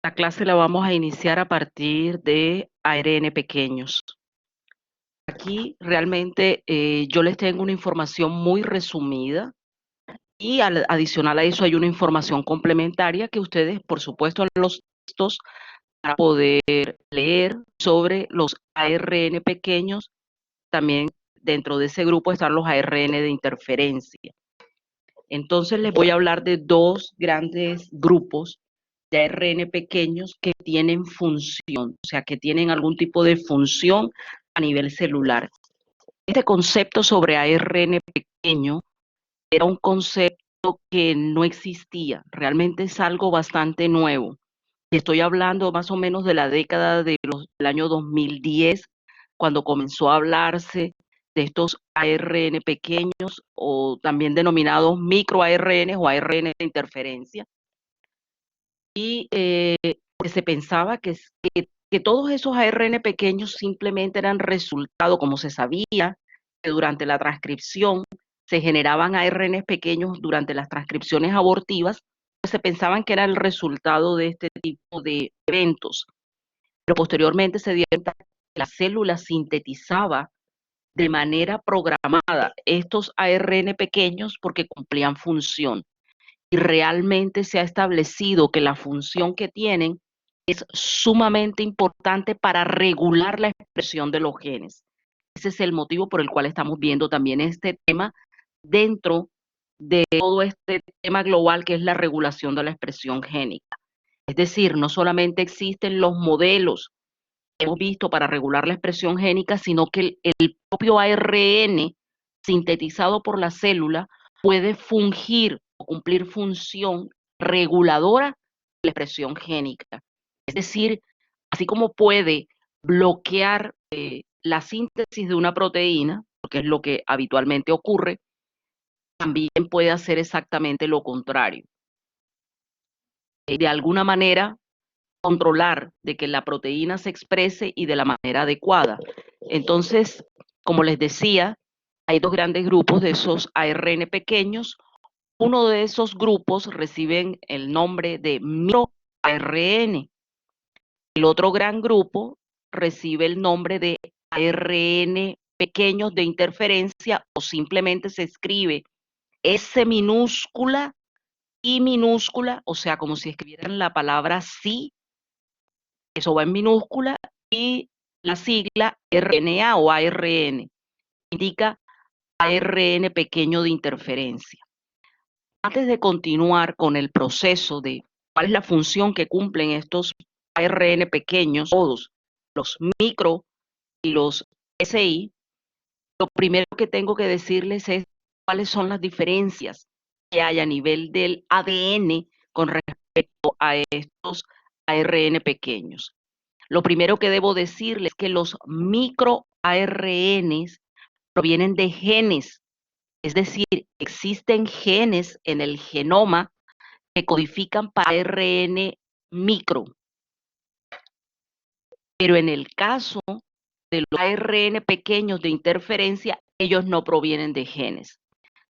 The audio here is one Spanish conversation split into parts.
La clase la vamos a iniciar a partir de ARN pequeños. Aquí realmente yo les tengo una información muy resumida y adicional a eso hay una información complementaria que ustedes, por supuesto, en los textos van a poder leer sobre los ARN pequeños. También dentro de ese grupo están los ARN de interferencia. Entonces les voy a hablar de dos grandes grupos de ARN pequeños que tienen función, o sea, que tienen algún tipo de función a nivel celular. Este concepto sobre ARN pequeño era un concepto que no existía, realmente es algo bastante nuevo. Estoy hablando más o menos de la década del año 2010, cuando comenzó a hablarse de estos ARN pequeños o también denominados microARN o ARN de interferencia. Y se pensaba que todos esos ARN pequeños simplemente eran resultado, como se sabía, que durante la transcripción se generaban ARN pequeños durante las transcripciones abortivas, pues se pensaban que era el resultado de este tipo de eventos. Pero posteriormente se dieron cuenta que la célula sintetizaba de manera programada estos ARN pequeños porque cumplían función. Y realmente se ha establecido que la función que tienen es sumamente importante para regular la expresión de los genes. Ese es el motivo por el cual estamos viendo también este tema dentro de todo este tema global que es la regulación de la expresión génica. Es decir, no solamente existen los modelos que hemos visto para regular la expresión génica, sino que el propio ARN sintetizado por la célula puede fungir o cumplir función reguladora de la expresión génica. Es decir, así como puede bloquear la síntesis de una proteína, porque es lo que habitualmente ocurre, también puede hacer exactamente lo contrario. De alguna manera, controlar de que la proteína se exprese y de la manera adecuada. Entonces, como les decía, hay dos grandes grupos de esos ARN pequeños. Uno de esos grupos reciben el nombre de microARN. El otro gran grupo recibe el nombre de ARN pequeños de interferencia o simplemente se escribe S minúscula y minúscula, o sea, como si escribieran la palabra sí, eso va en minúscula, y la sigla RNA o ARN, indica ARN pequeño de interferencia. Antes de continuar con el proceso de cuál es la función que cumplen estos ARN pequeños, todos los micro y los SI, lo primero que tengo que decirles es cuáles son las diferencias que hay a nivel del ADN con respecto a estos ARN pequeños. Lo primero que debo decirles es que los microARNs provienen de genes, es decir, existen genes en el genoma que codifican para ARN micro, pero en el caso de los ARN pequeños de interferencia, ellos no provienen de genes,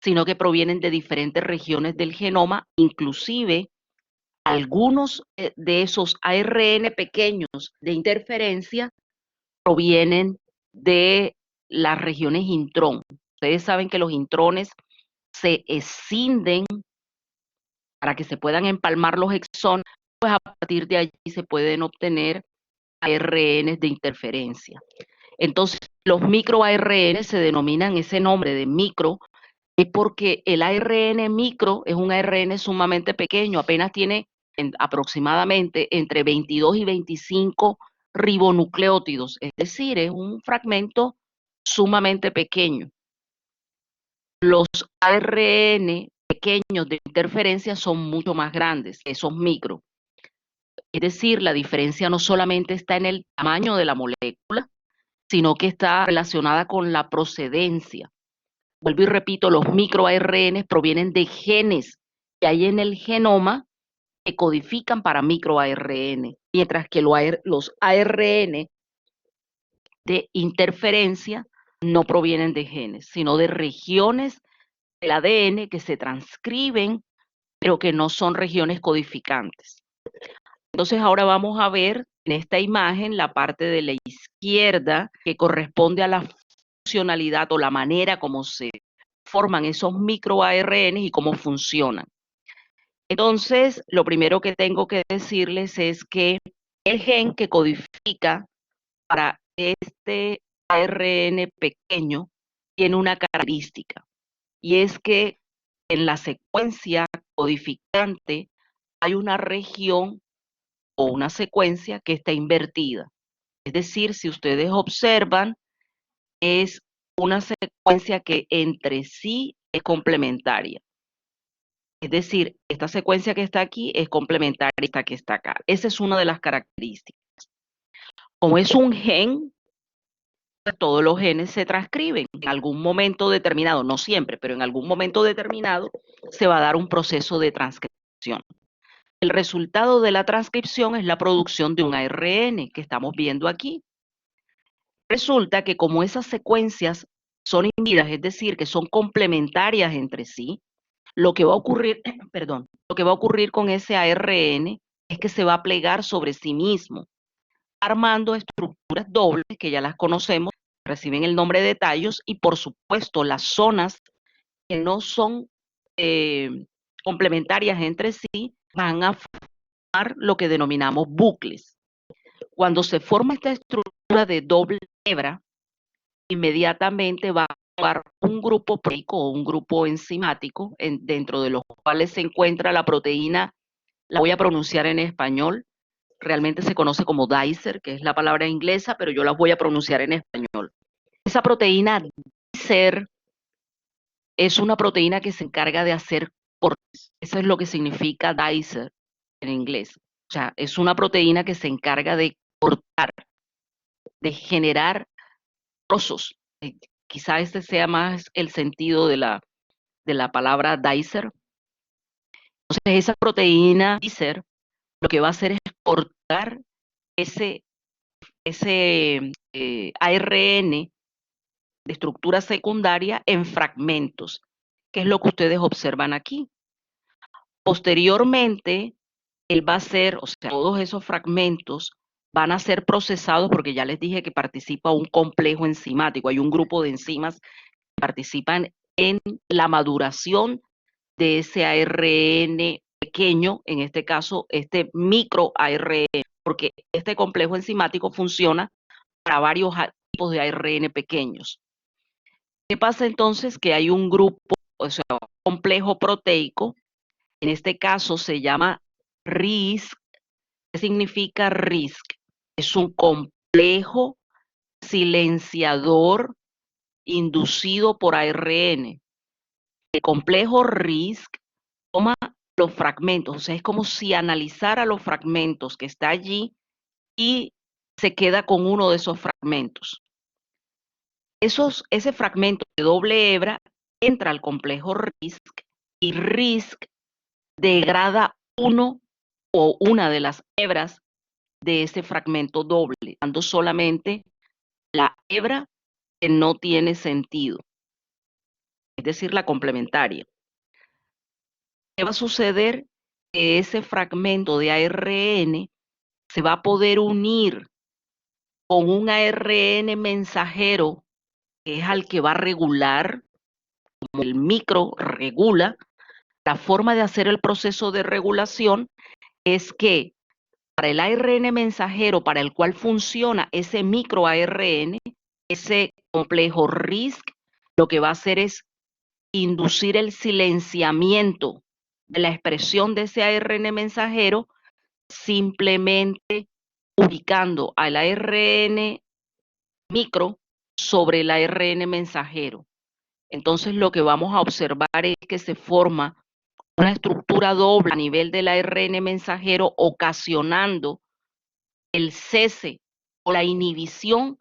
sino que provienen de diferentes regiones del genoma, inclusive algunos de esos ARN pequeños de interferencia provienen de las regiones intrón. Ustedes saben que los intrones se escinden para que se puedan empalmar los exones, pues a partir de allí se pueden obtener ARNs de interferencia. Entonces, los microARN se denominan ese nombre de micro, es porque el ARN micro es un ARN sumamente pequeño, apenas tiene aproximadamente entre 22 y 25 ribonucleótidos, es decir, es un fragmento sumamente pequeño. Los ARN pequeños de interferencia son mucho más grandes que esos micro. Es decir, la diferencia no solamente está en el tamaño de la molécula, sino que está relacionada con la procedencia. Vuelvo y repito, los microARN provienen de genes que hay en el genoma que codifican para microARN, mientras que los ARN de interferencia no provienen de genes, sino de regiones del ADN que se transcriben, pero que no son regiones codificantes. Entonces ahora vamos a ver en esta imagen la parte de la izquierda que corresponde a la funcionalidad o la manera como se forman esos microARN y cómo funcionan. Entonces, lo primero que tengo que decirles es que el gen que codifica para este ARN pequeño tiene una característica, y es que en la secuencia codificante hay una región o una secuencia que está invertida. Es decir, si ustedes observan, es una secuencia que entre sí es complementaria. Es decir, esta secuencia que está aquí es complementaria a esta que está acá. Esa es una de las características. Como es un gen, pues todos los genes se transcriben. En algún momento determinado, no siempre, pero en algún momento determinado, se va a dar un proceso de transcripción. El resultado de la transcripción es la producción de un ARN que estamos viendo aquí. Resulta que como esas secuencias son invertidas, es decir, que son complementarias entre sí, lo que va a ocurrir, perdón, lo que va a ocurrir con ese ARN es que se va a plegar sobre sí mismo, armando estructuras dobles que ya las conocemos, reciben el nombre de tallos, y por supuesto las zonas que no son complementarias entre sí van a formar lo que denominamos bucles. Cuando se forma esta estructura de doble hebra, inmediatamente va a formar un grupo proteico o un grupo enzimático dentro de los cuales se encuentra la proteína, la voy a pronunciar en español, realmente se conoce como dicer, que es la palabra inglesa, pero yo la voy a pronunciar en español. Esa proteína dicer es una proteína que se encarga de hacer cortes. Eso es lo que significa dicer en inglés. O sea, es una proteína que se encarga de cortar, de generar trozos. Quizá este sea más el sentido de la palabra dicer. Entonces, esa proteína dicer lo que va a hacer es cortar ese ARN de estructura secundaria en fragmentos, que es lo que ustedes observan aquí. Posteriormente, él va a ser, o sea, todos esos fragmentos van a ser procesados porque ya les dije que participa un complejo enzimático, hay un grupo de enzimas que participan en la maduración de ese ARN pequeño, en este caso, este micro ARN, porque este complejo enzimático funciona para varios tipos de ARN pequeños. ¿Qué pasa entonces? Que hay un grupo, o sea, un complejo proteico, en este caso se llama RISC. ¿Qué significa RISC? Es un complejo silenciador inducido por ARN. El complejo RISC toma los fragmentos, o sea, es como si analizara los fragmentos que está allí y se queda con uno de esos fragmentos. Ese fragmento de doble hebra entra al complejo RISC y RISC degrada uno o una de las hebras de ese fragmento doble, dando solamente la hebra que no tiene sentido, es decir, la complementaria. ¿Qué va a suceder? Que ese fragmento de ARN se va a poder unir con un ARN mensajero, que es al que va a regular, como el micro regula. La forma de hacer el proceso de regulación es que para el ARN mensajero para el cual funciona ese micro ARN, ese complejo RISC, lo que va a hacer es inducir el silenciamiento de la expresión de ese ARN mensajero, simplemente ubicando al ARN micro sobre el ARN mensajero. Entonces lo que vamos a observar es que se forma una estructura doble a nivel del ARN mensajero, ocasionando el cese o la inhibición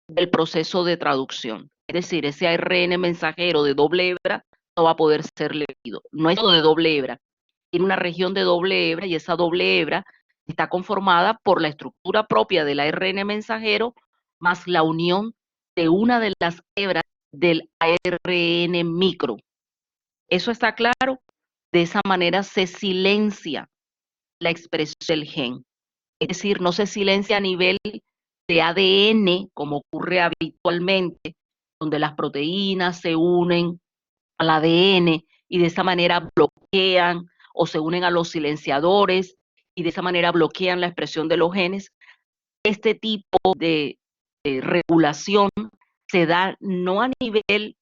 del proceso de traducción. Es decir, ese ARN mensajero de doble hebra no va a poder ser leído. No es todo de doble hebra. Tiene una región de doble hebra y esa doble hebra está conformada por la estructura propia del ARN mensajero más la unión de una de las hebras del ARN micro. ¿Eso está claro? De esa manera se silencia la expresión del gen. Es decir, no se silencia a nivel de ADN, como ocurre habitualmente, donde las proteínas se unen al ADN y de esa manera bloquean o se unen a los silenciadores y de esa manera bloquean la expresión de los genes. Este tipo de regulación se da no a nivel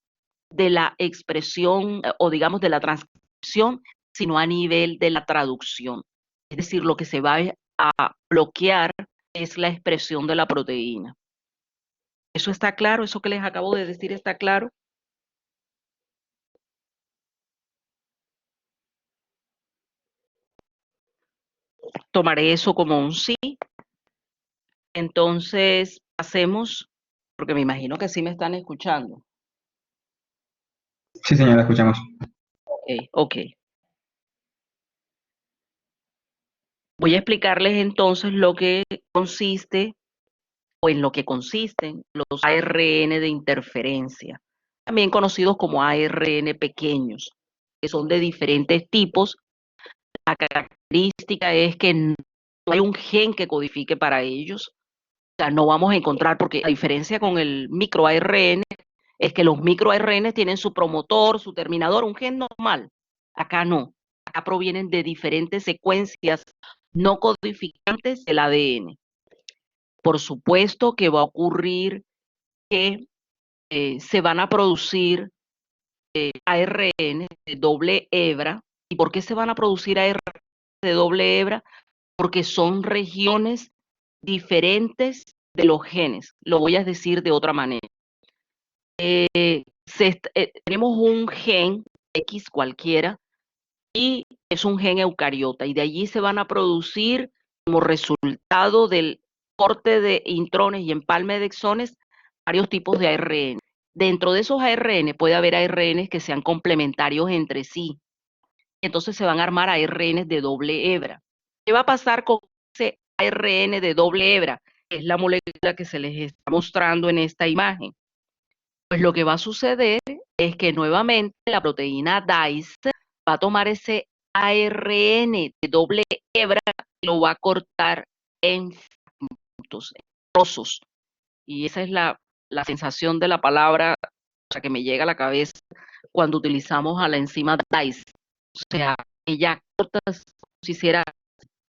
de la expresión o digamos de la transcripción, sino a nivel de la traducción. Es decir, lo que se va a bloquear es la expresión de la proteína. ¿Eso está claro? ¿Eso que les acabo de decir está claro? Tomaré eso como un sí. Entonces, hacemos, porque me imagino que sí me están escuchando. Sí, señora, escuchamos. Ok. Voy a explicarles entonces lo que consiste o en lo que consisten los ARN de interferencia, también conocidos como ARN pequeños, que son de diferentes tipos. La característica es que no hay un gen que codifique para ellos, o sea, no vamos a encontrar, porque a diferencia con el micro ARN, es que los micro ARN tienen su promotor, su terminador, un gen normal. Acá no, acá provienen de diferentes secuencias no codificantes del ADN. Por supuesto que va a ocurrir que se van a producir ARN de doble hebra. ¿Y por qué se van a producir ARN de doble hebra? Porque son regiones diferentes de los genes. Lo voy a decir de otra manera. Tenemos un gen X cualquiera y es un gen eucariota y de allí se van a producir como resultado del corte de intrones y empalme de exones varios tipos de ARN. Dentro de esos ARN puede haber ARN que sean complementarios entre sí. Entonces se van a armar ARN de doble hebra. ¿Qué va a pasar con ese ARN de doble hebra? Es la molécula que se les está mostrando en esta imagen. Pues lo que va a suceder es que nuevamente la proteína DICE va a tomar ese ARN de doble hebra y lo va a cortar en fragmentos, en trozos. Y esa es la sensación de la palabra, o sea, que me llega a la cabeza cuando utilizamos a la enzima DICE. O sea, ella corta como si hiciera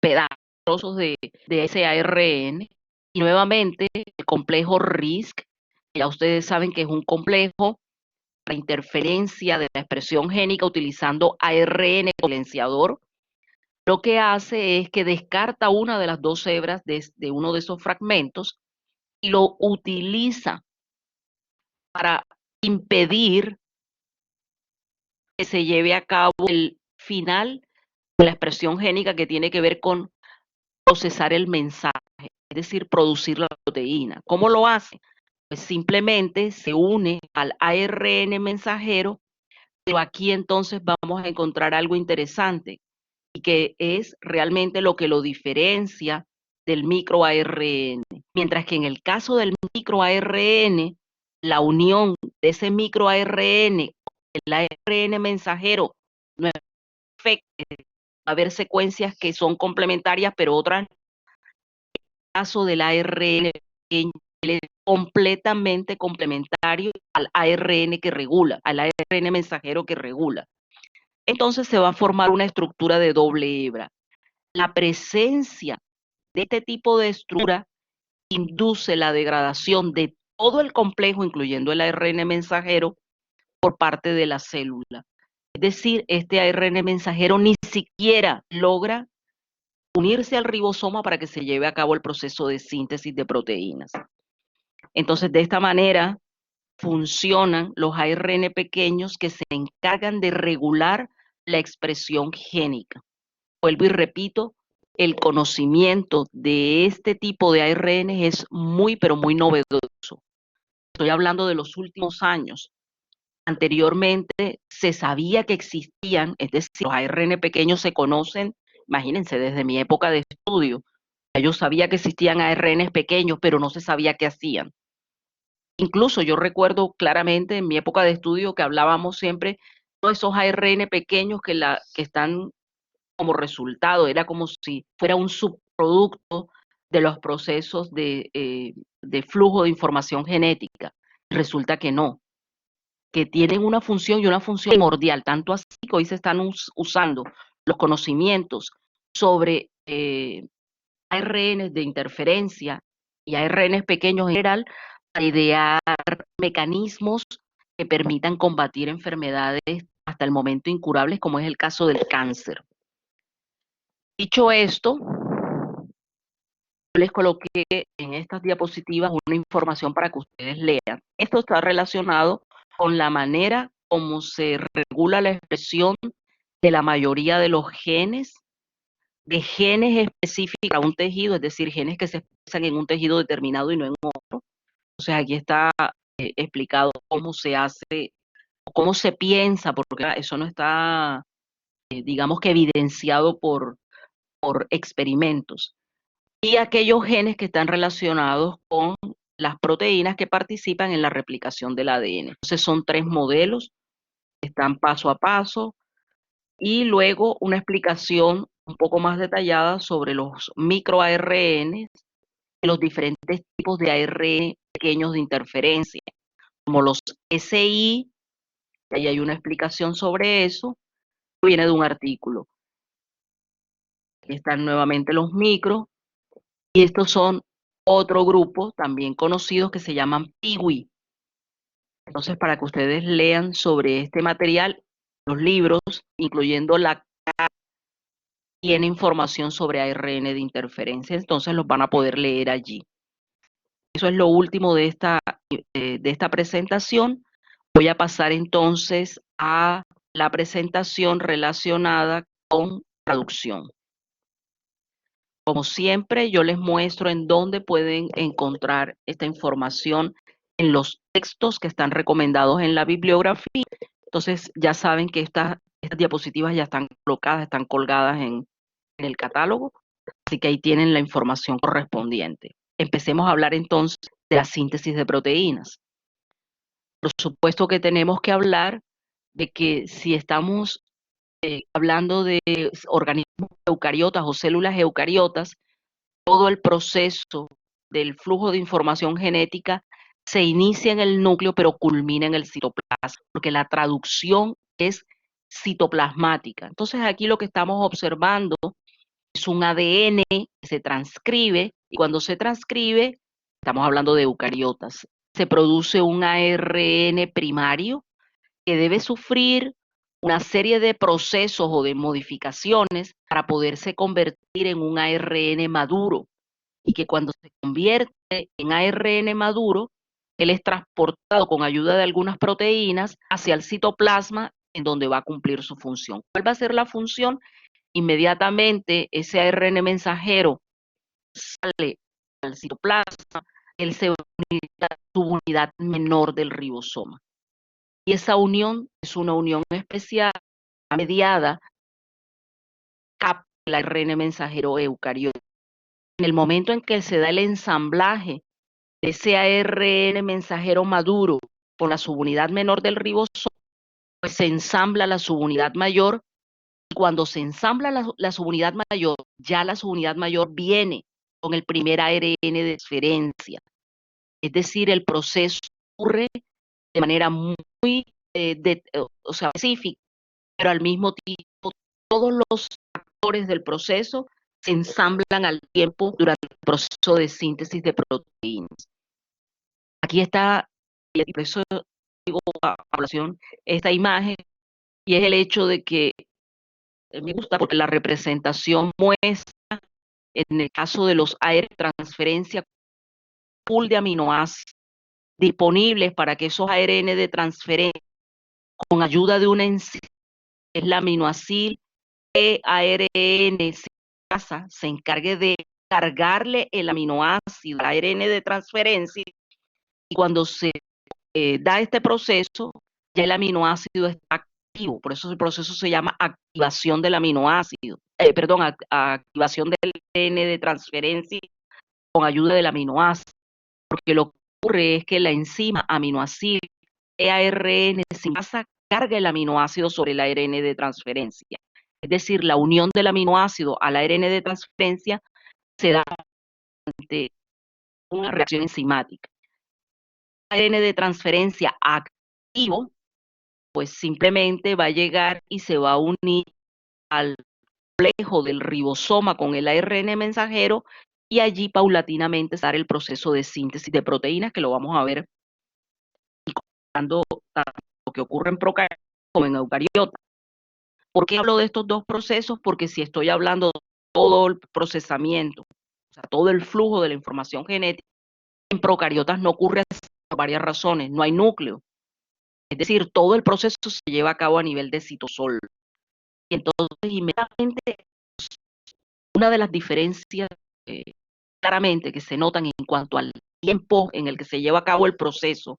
pedazos de ese ARN. Y nuevamente el complejo RISC, ya ustedes saben que es un complejo para interferencia de la expresión génica utilizando ARN silenciador. Lo que hace es que descarta una de las dos hebras de uno de esos fragmentos y lo utiliza para impedir que se lleve a cabo el final de la expresión génica que tiene que ver con procesar el mensaje, es decir, producir la proteína. ¿Cómo lo hace? Pues simplemente se une al ARN mensajero, pero aquí entonces vamos a encontrar algo interesante y que es realmente lo que lo diferencia del micro ARN. Mientras que en el caso del micro ARN, la unión de ese micro ARN con el ARN mensajero no es perfecta. Va a haber secuencias que son complementarias, pero otras, en el caso del ARN pequeño, es completamente complementario al ARN que regula, al ARN mensajero que regula. Entonces se va a formar una estructura de doble hebra. La presencia de este tipo de estructura induce la degradación de todo el complejo, incluyendo el ARN mensajero, por parte de la célula. Es decir, este ARN mensajero ni siquiera logra unirse al ribosoma para que se lleve a cabo el proceso de síntesis de proteínas. Entonces, de esta manera funcionan los ARN pequeños que se encargan de regular la expresión génica. Vuelvo y repito, el conocimiento de este tipo de ARN es muy, pero muy novedoso. Estoy hablando de los últimos años. Anteriormente se sabía que existían, es decir, los ARN pequeños se conocen, imagínense, desde mi época de estudio. Yo sabía que existían ARN pequeños, pero no se sabía qué hacían. Incluso yo recuerdo claramente en mi época de estudio que hablábamos siempre de esos ARN pequeños que están como resultado, era como si fuera un producto de los procesos de flujo de información genética. Resulta que no, que tienen una función y una función primordial, tanto así que hoy se están usando los conocimientos sobre ARN de interferencia y ARN pequeños en general para idear mecanismos que permitan combatir enfermedades hasta el momento incurables, como es el caso del cáncer. Dicho esto, yo les coloqué en estas diapositivas una información para que ustedes lean. Esto está relacionado con la manera como se regula la expresión de la mayoría de los genes, de genes específicos para un tejido, es decir, genes que se expresan en un tejido determinado y no en otro. Entonces aquí está explicado cómo se hace, cómo se piensa, porque eso no está, digamos que evidenciado por experimentos. Y aquellos genes que están relacionados con las proteínas que participan en la replicación del ADN. Entonces son 3 modelos, están paso a paso, y luego una explicación un poco más detallada sobre los microARN y los diferentes tipos de ARN pequeños de interferencia, como los SI, y ahí hay una explicación sobre eso, viene de un artículo. Aquí están nuevamente los micros, y estos son otro grupo también conocidos que se llaman PIWI. Entonces, para que ustedes lean sobre este material, los libros, incluyendo la tiene información sobre ARN de interferencia, entonces los van a poder leer allí. Eso es lo último de esta presentación. Voy a pasar entonces a la presentación relacionada con traducción. Como siempre, yo les muestro en dónde pueden encontrar esta información en los textos que están recomendados en la bibliografía. Entonces, ya saben que estas diapositivas ya están colocadas, están colgadas en el catálogo, así que ahí tienen la información correspondiente. Empecemos a hablar entonces de la síntesis de proteínas. Por supuesto que tenemos que hablar de que si estamos hablando de organismos eucariotas o células eucariotas, todo el proceso del flujo de información genética se inicia en el núcleo, pero culmina en el citoplasma, porque la traducción es citoplasmática. Entonces aquí lo que estamos observando es un ADN que se transcribe, y cuando se transcribe, estamos hablando de eucariotas, se produce un ARN primario que debe sufrir una serie de procesos o de modificaciones para poderse convertir en un ARN maduro, y que cuando se convierte en ARN maduro, él es transportado con ayuda de algunas proteínas hacia el citoplasma, en donde va a cumplir su función. ¿Cuál va a ser la función? Inmediatamente ese ARN mensajero sale al citoplasma, él se une a su unidad menor del ribosoma. Y esa unión es una unión especial mediada por el ARN mensajero eucariota. En el momento en que se da el ensamblaje de ese ARN mensajero maduro con la subunidad menor del ribosoma, pues se ensambla la subunidad mayor. Y cuando se ensambla la subunidad mayor, ya la subunidad mayor viene con el primer ARN de transferencia. Es decir, el proceso ocurre de manera muy específica, pero al mismo tiempo todos los actores del proceso se ensamblan al tiempo durante el proceso de síntesis de proteínas. Aquí está, y por eso digo a población esta imagen, y es el hecho de que me gusta porque la representación muestra, en el caso de los ARN de transferencia, pool de aminoácidos disponibles para que esos ARN de transferencia, con ayuda de una enzima, es la aminoácido ARN, se encargue de cargarle el aminoácido al ARN de transferencia, y cuando se da este proceso, ya el aminoácido está activo. Por eso el proceso se llama activación del aminoácido, activación del ARN de transferencia con ayuda del aminoácido, porque lo que ocurre es que la enzima aminoácido ARN sinasa carga el aminoácido sobre el ARN de transferencia. Es decir, la unión del aminoácido al ARN de transferencia se da ante una reacción enzimática. ARN de transferencia activo, pues simplemente va a llegar y se va a unir al complejo del ribosoma con el ARN mensajero y allí paulatinamente se dará el proceso de síntesis de proteínas que lo vamos a ver cuando lo que ocurre en procariotas como en eucariotas. ¿Por qué hablo de estos dos procesos? Porque si estoy hablando de todo el procesamiento, o sea, todo el flujo de la información genética, en procariotas no ocurre así por varias razones, no hay núcleo. Es decir, todo el proceso se lleva a cabo a nivel de citosol. Y entonces, inmediatamente, una de las diferencias claramente que se notan en cuanto al tiempo en el que se lleva a cabo el proceso,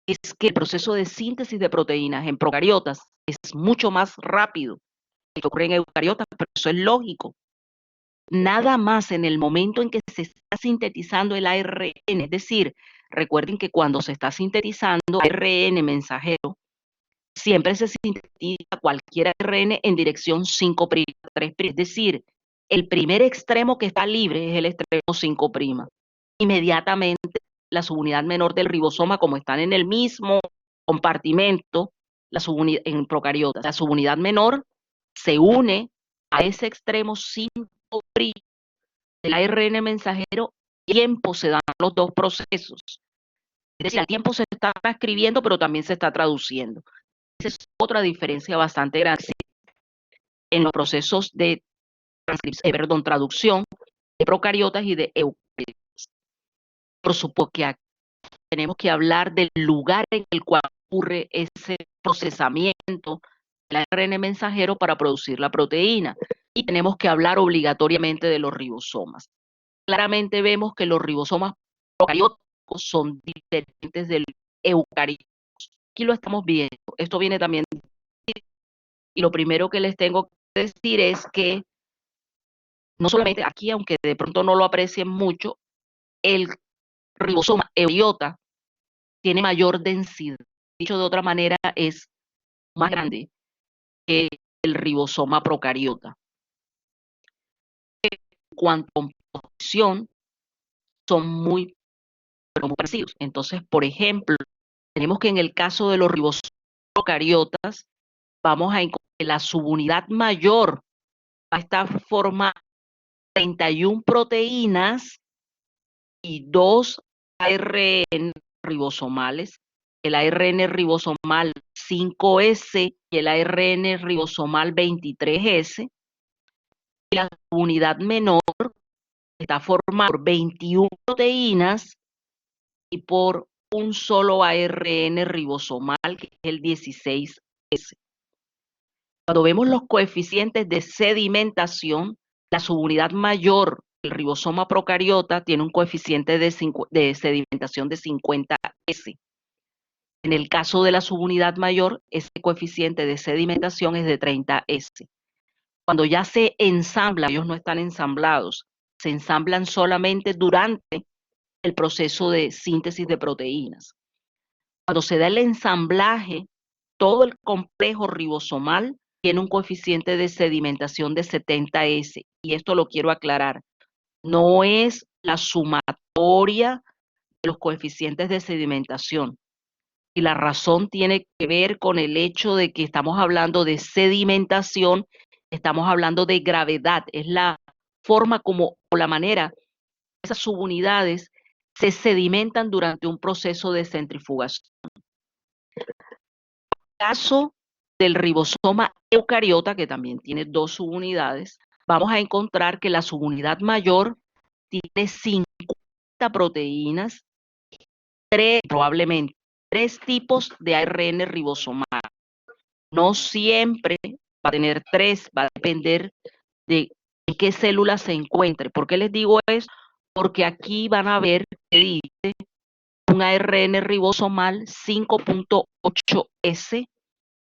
es que el proceso de síntesis de proteínas en procariotas es mucho más rápido que ocurre en eucariotas, pero eso es lógico. Nada más en el momento en que se está sintetizando el ARN, es decir, recuerden que cuando se está sintetizando ARN mensajero, siempre se sintetiza cualquier ARN en dirección 5', 3', es decir, el primer extremo que está libre es el extremo 5'. Inmediatamente la subunidad menor del ribosoma, como están en el mismo compartimento, en procariotas, la subunidad menor se une a ese extremo 5' del ARN mensajero, tiempo se dan los dos procesos. Es decir, al tiempo se está transcribiendo, pero también se está traduciendo. Esa es otra diferencia bastante grande en los procesos de traducción de procariotas y de eucariotas. Por supuesto que aquí tenemos que hablar del lugar en el cual ocurre ese procesamiento del ARN mensajero para producir la proteína. Y tenemos que hablar obligatoriamente de los ribosomas. Claramente vemos que los ribosomas procarióticos son diferentes del eucariota. Aquí lo estamos viendo. Esto viene también. Y lo primero que les tengo que decir es que no solamente aquí, aunque de pronto no lo aprecien mucho, el ribosoma eucariota tiene mayor densidad. Dicho de otra manera, es más grande que el ribosoma procariota. En cuanto a composición, son muy parecidos. Entonces, por ejemplo, tenemos que en el caso de los ribosomas procariotas, vamos a encontrar que la subunidad mayor va a estar formada 31 proteínas y 2 ARN ribosomales, el ARN ribosomal 5S y el ARN ribosomal 23S. Y la unidad menor está formada por 21 proteínas y por un solo ARN ribosomal, que es el 16S. Cuando vemos los coeficientes de sedimentación, la subunidad mayor, el ribosoma procariota, tiene un coeficiente de sedimentación de 50S. En el caso de la subunidad mayor, ese coeficiente de sedimentación es de 30S. Cuando ya se ensambla, ellos no están ensamblados, se ensamblan solamente durante el proceso de síntesis de proteínas. Cuando se da el ensamblaje, todo el complejo ribosomal tiene un coeficiente de sedimentación de 70S, y esto lo quiero aclarar, no es la sumatoria de los coeficientes de sedimentación, y la razón tiene que ver con el hecho de que estamos hablando de sedimentación, estamos hablando de gravedad, es la forma como, o la manera, esas subunidades se sedimentan durante un proceso de centrifugación. Caso del ribosoma eucariota, que también tiene 2 subunidades, vamos a encontrar que la subunidad mayor tiene 50 proteínas, probablemente 3 tipos de ARN ribosomal. No siempre va a tener 3, va a depender de en qué célula se encuentre. ¿Por qué les digo eso? Porque aquí van a ver que dice un ARN ribosomal 5.8S,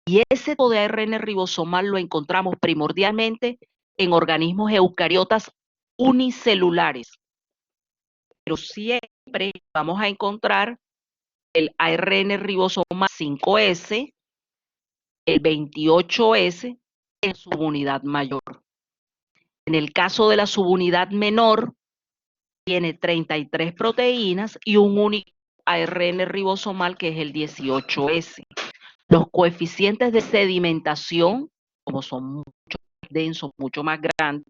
y ese tipo de ARN ribosomal lo encontramos primordialmente en organismos eucariotas unicelulares. Pero siempre vamos a encontrar el ARN ribosomal 5S, el 28S en su unidad mayor. En el caso de la subunidad menor, tiene 33 proteínas y un único ARN ribosomal que es el 18S. Los coeficientes de sedimentación, como son mucho más densos, mucho más grandes,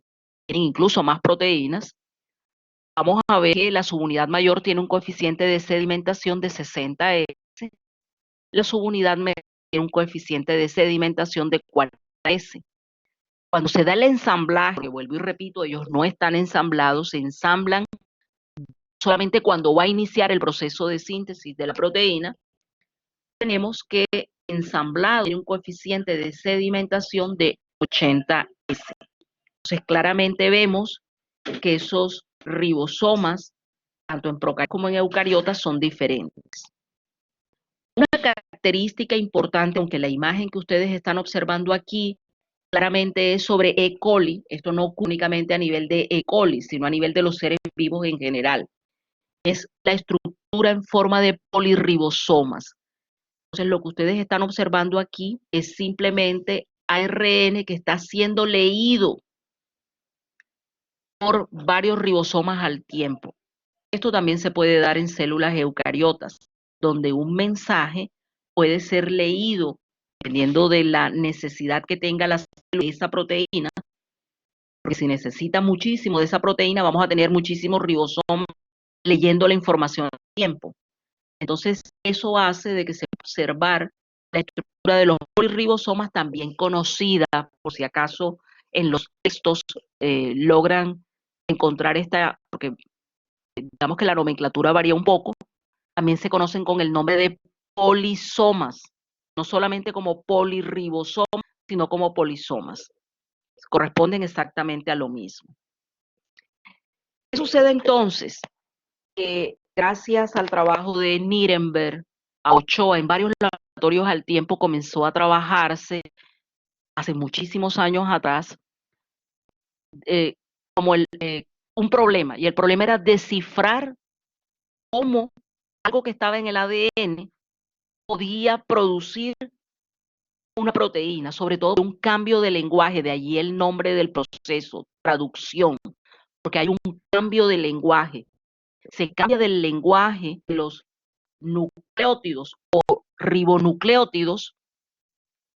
tienen incluso más proteínas, vamos a ver que la subunidad mayor tiene un coeficiente de sedimentación de 60S, la subunidad menor tiene un coeficiente de sedimentación de 40S. Cuando se da el ensamblaje, que vuelvo y repito, ellos no están ensamblados, se ensamblan solamente cuando va a iniciar el proceso de síntesis de la proteína, tenemos que ensamblado tiene un coeficiente de sedimentación de 80S. Entonces, claramente vemos que esos ribosomas, tanto en procariotas como en eucariotas, son diferentes. Una característica importante, aunque la imagen que ustedes están observando aquí claramente es sobre E. coli, esto no ocurre únicamente a nivel de E. coli, sino a nivel de los seres vivos en general, es la estructura en forma de polirribosomas. Entonces, lo que ustedes están observando aquí es simplemente ARN que está siendo leído por varios ribosomas al tiempo. Esto también se puede dar en células eucariotas, donde un mensaje puede ser leído dependiendo de la necesidad que tenga la célula de esa proteína, porque si necesita muchísimo de esa proteína, vamos a tener muchísimos ribosomas leyendo la información al tiempo. Entonces, eso hace de que se pueda observar la estructura de los polirribosomas, también conocida, por si acaso en los textos logran encontrar esta, porque digamos que la nomenclatura varía un poco, también se conocen con el nombre de polisomas, no solamente como polirribosomas, sino como polisomas. Corresponden exactamente a lo mismo. ¿Qué sucede entonces? Que gracias al trabajo de Nirenberg, a Ochoa, en varios laboratorios al tiempo comenzó a trabajarse hace muchísimos años atrás como un problema, y el problema era descifrar cómo algo que estaba en el ADN podía producir una proteína, sobre todo un cambio de lenguaje, de allí el nombre del proceso, traducción, porque hay un cambio de lenguaje. Se cambia del lenguaje de los nucleótidos o ribonucleótidos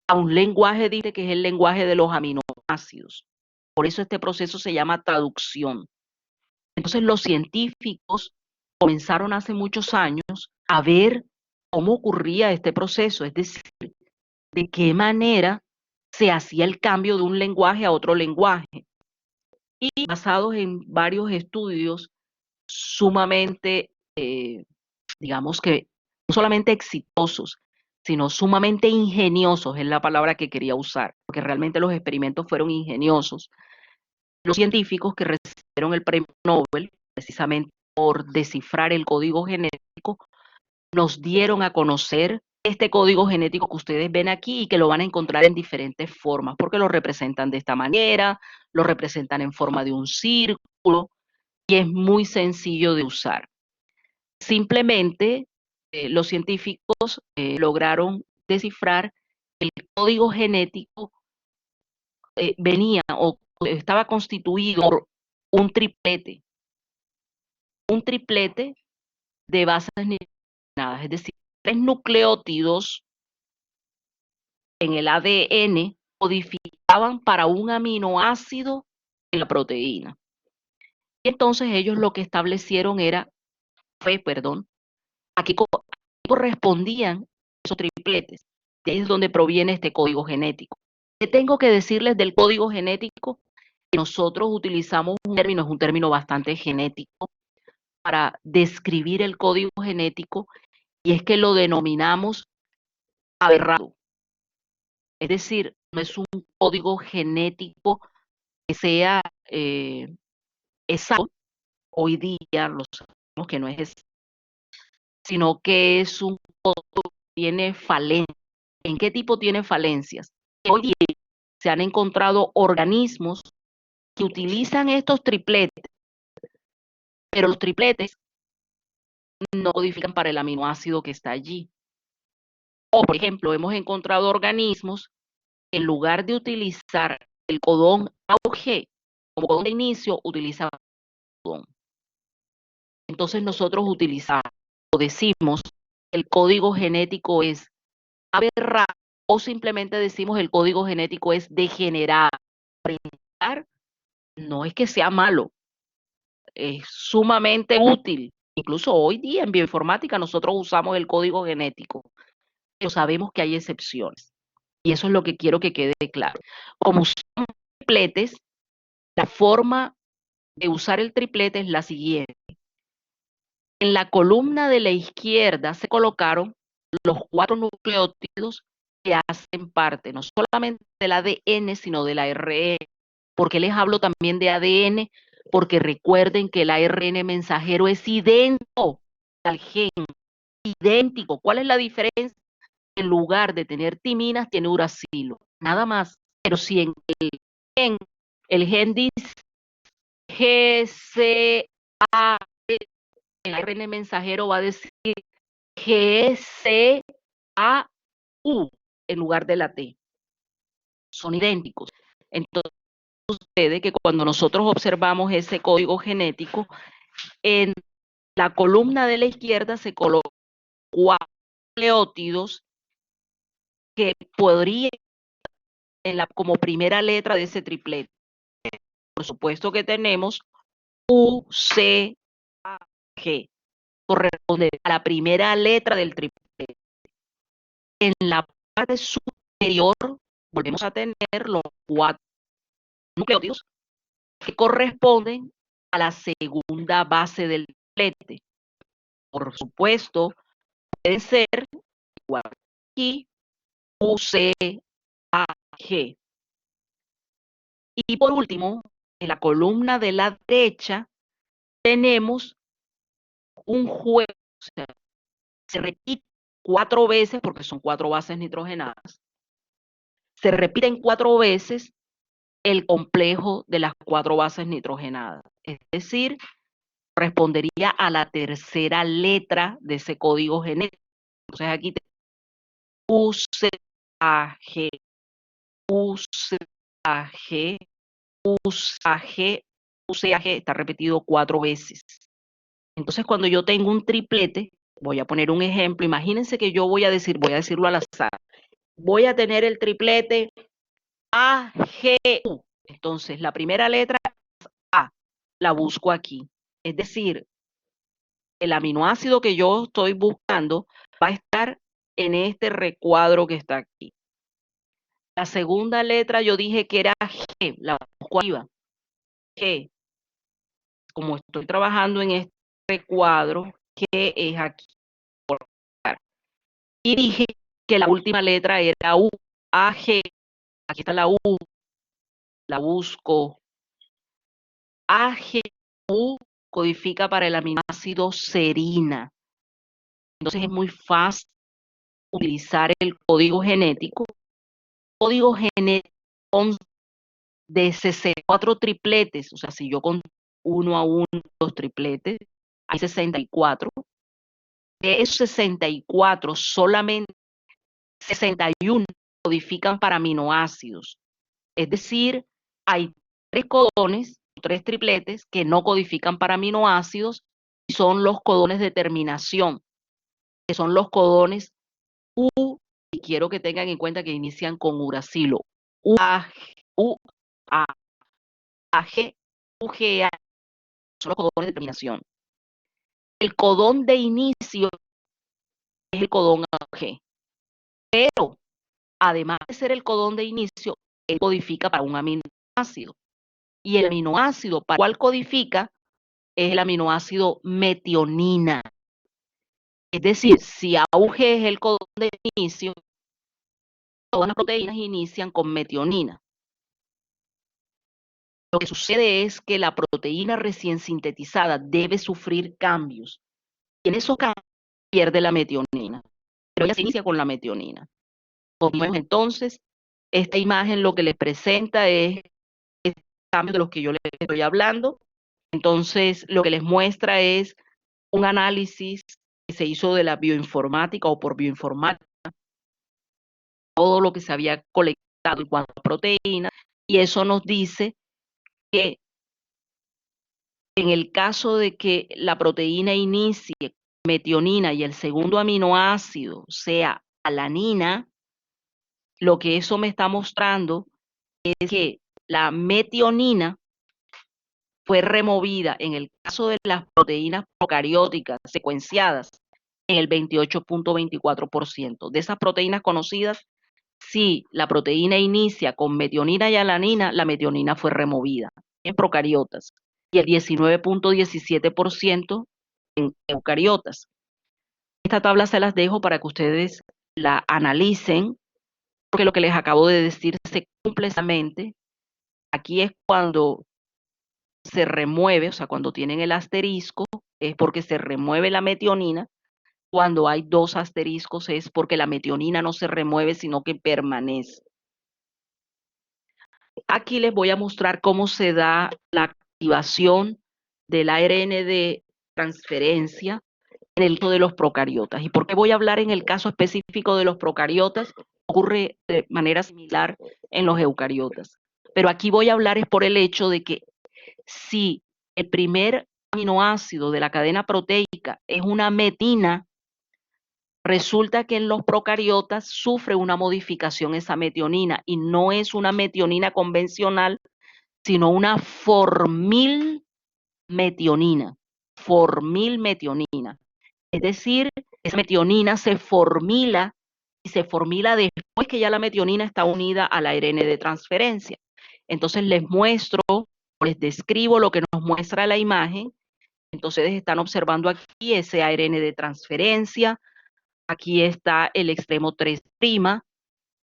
a un lenguaje dice que es el lenguaje de los aminoácidos. Por eso este proceso se llama traducción. Entonces los científicos comenzaron hace muchos años a ver cómo ocurría este proceso, es decir, de qué manera se hacía el cambio de un lenguaje a otro lenguaje. Y basados en varios estudios sumamente, digamos que no solamente exitosos, sino sumamente ingeniosos, es la palabra que quería usar, porque realmente los experimentos fueron ingeniosos. Los científicos que recibieron el premio Nobel, precisamente por descifrar el código genético, nos dieron a conocer este código genético que ustedes ven aquí y que lo van a encontrar en diferentes formas, porque lo representan de esta manera, lo representan en forma de un círculo y es muy sencillo de usar. Simplemente los científicos lograron descifrar el código genético venía o estaba constituido por un triplete de bases nitrogenadas, es decir, 3 nucleótidos en el ADN codificaban para un aminoácido en la proteína. Y entonces ellos lo que establecieron a qué correspondían esos tripletes. De ahí es donde proviene este código genético. ¿Qué tengo que decirles del código genético? Que nosotros utilizamos es un término bastante genético para describir el código genético, y es que lo denominamos aberrado. Es decir, no es un código genético que sea exacto, hoy día lo sabemos que no es exacto, sino que es un código que tiene falencias. ¿En qué tipo tiene falencias? Hoy día se han encontrado organismos que utilizan estos tripletes, pero los tripletes no codifican para el aminoácido que está allí. O, por ejemplo, hemos encontrado organismos que en lugar de utilizar el codón AUG como codón de inicio utiliza codón. Entonces nosotros utilizamos o decimos el código genético es aberrado o simplemente decimos el código genético es degenerado. No es que sea malo, es sumamente útil. Incluso hoy día en bioinformática nosotros usamos el código genético, pero sabemos que hay excepciones. Y eso es lo que quiero que quede claro. Como son tripletes, la forma de usar el triplete es la siguiente. En la columna de la izquierda se colocaron los 4 nucleótidos que hacen parte no solamente del ADN, sino del ARN. ¿Por qué les hablo también de ADN? Porque recuerden que el ARN mensajero es idéntico al gen, idéntico. ¿Cuál es la diferencia? En lugar de tener timinas, tiene uracilo, nada más. Pero si en el gen dice GCA, el ARN mensajero va a decir GCAU en lugar de la T. Son idénticos. Entonces, sucede que cuando nosotros observamos ese código genético, en la columna de la izquierda se colocan 4 nucleótidos que podrían como primera letra de ese triplete. Por supuesto que tenemos U, C, A, G. Corresponde a la primera letra del triplete. En la parte superior volvemos a tener los 4 nucleótidos que corresponden a la segunda base del triplete. Por supuesto, pueden ser igual aquí, U, C, A, G. Y por último, en la columna de la derecha tenemos un juego, o sea, se repite 4 veces, porque son 4 bases nitrogenadas, se repiten 4 veces el complejo de las 4 bases nitrogenadas. Es decir, correspondería a la tercera letra de ese código genético. Entonces aquí tenemos UCAG, UCAG, UCAG, UCAG, está repetido 4 veces. Entonces cuando yo tengo un triplete, voy a poner un ejemplo, imagínense que yo voy a decirlo al azar, voy a tener el triplete AGU. Entonces la primera letra A, la busco aquí. Es decir, el aminoácido que yo estoy buscando va a estar en este recuadro que está aquí. La segunda letra yo dije que era G, la busco arriba. G. Como estoy trabajando en este recuadro, G es aquí. Y dije que la última letra era U, A, G. Aquí está la U, la busco. AGU codifica para el aminoácido serina. Entonces es muy fácil utilizar el código genético. Código genético de 64 tripletes, o sea, si yo con 1 a 1 los tripletes, hay 64. De esos 64, solamente 61 codifican para aminoácidos. Es decir, hay 3 codones, 3 tripletes que no codifican para aminoácidos y son los codones de terminación, que son los codones U, y quiero que tengan en cuenta que inician con uracilo. U, A, U, A, G, U, G, A, son los codones de terminación. El codón de inicio es el codón G, pero además de ser el codón de inicio, él codifica para un aminoácido. Y el aminoácido para el cual codifica es el aminoácido metionina. Es decir, si AUG es el codón de inicio, todas las proteínas inician con metionina. Lo que sucede es que la proteína recién sintetizada debe sufrir cambios. Y en esos cambios pierde la metionina. Pero ella se inicia con la metionina. Como vemos entonces, esta imagen lo que les presenta es el cambio de los que yo les estoy hablando. Entonces, lo que les muestra es un análisis que se hizo de la bioinformática o por bioinformática, todo lo que se había colectado en cuanto a proteínas, y eso nos dice que En el caso de que la proteína inicie metionina y el segundo aminoácido sea alanina, lo que eso me está mostrando es que la metionina fue removida en el caso de las proteínas procarióticas secuenciadas en el 28.24%. De esas proteínas conocidas, si la proteína inicia con metionina y alanina, la metionina fue removida en procariotas y el 19.17% en eucariotas. Esta tabla se las dejo para que ustedes la analicen, porque lo que les acabo de decir se cumple exactamente. Aquí es cuando se remueve, o sea, cuando tienen el asterisco, es porque se remueve la metionina. Cuando hay dos asteriscos es porque la metionina no se remueve, sino que permanece. Aquí les voy a mostrar cómo se da la activación del ARN de transferencia en el caso de los procariotas. ¿Y por qué voy a hablar en el caso específico de los procariotas? Ocurre de manera similar en los eucariotas. Pero aquí voy a hablar es por el hecho de que si el primer aminoácido de la cadena proteica es una metina, resulta que en los procariotas sufre una modificación esa metionina y no es una metionina convencional, sino una formilmetionina. Formilmetionina. Es decir, esa metionina se formila y se formila después que ya la metionina está unida al ARN de transferencia. Entonces les muestro, les describo lo que nos muestra la imagen. Entonces están observando aquí ese ARN de transferencia. Aquí está el extremo 3',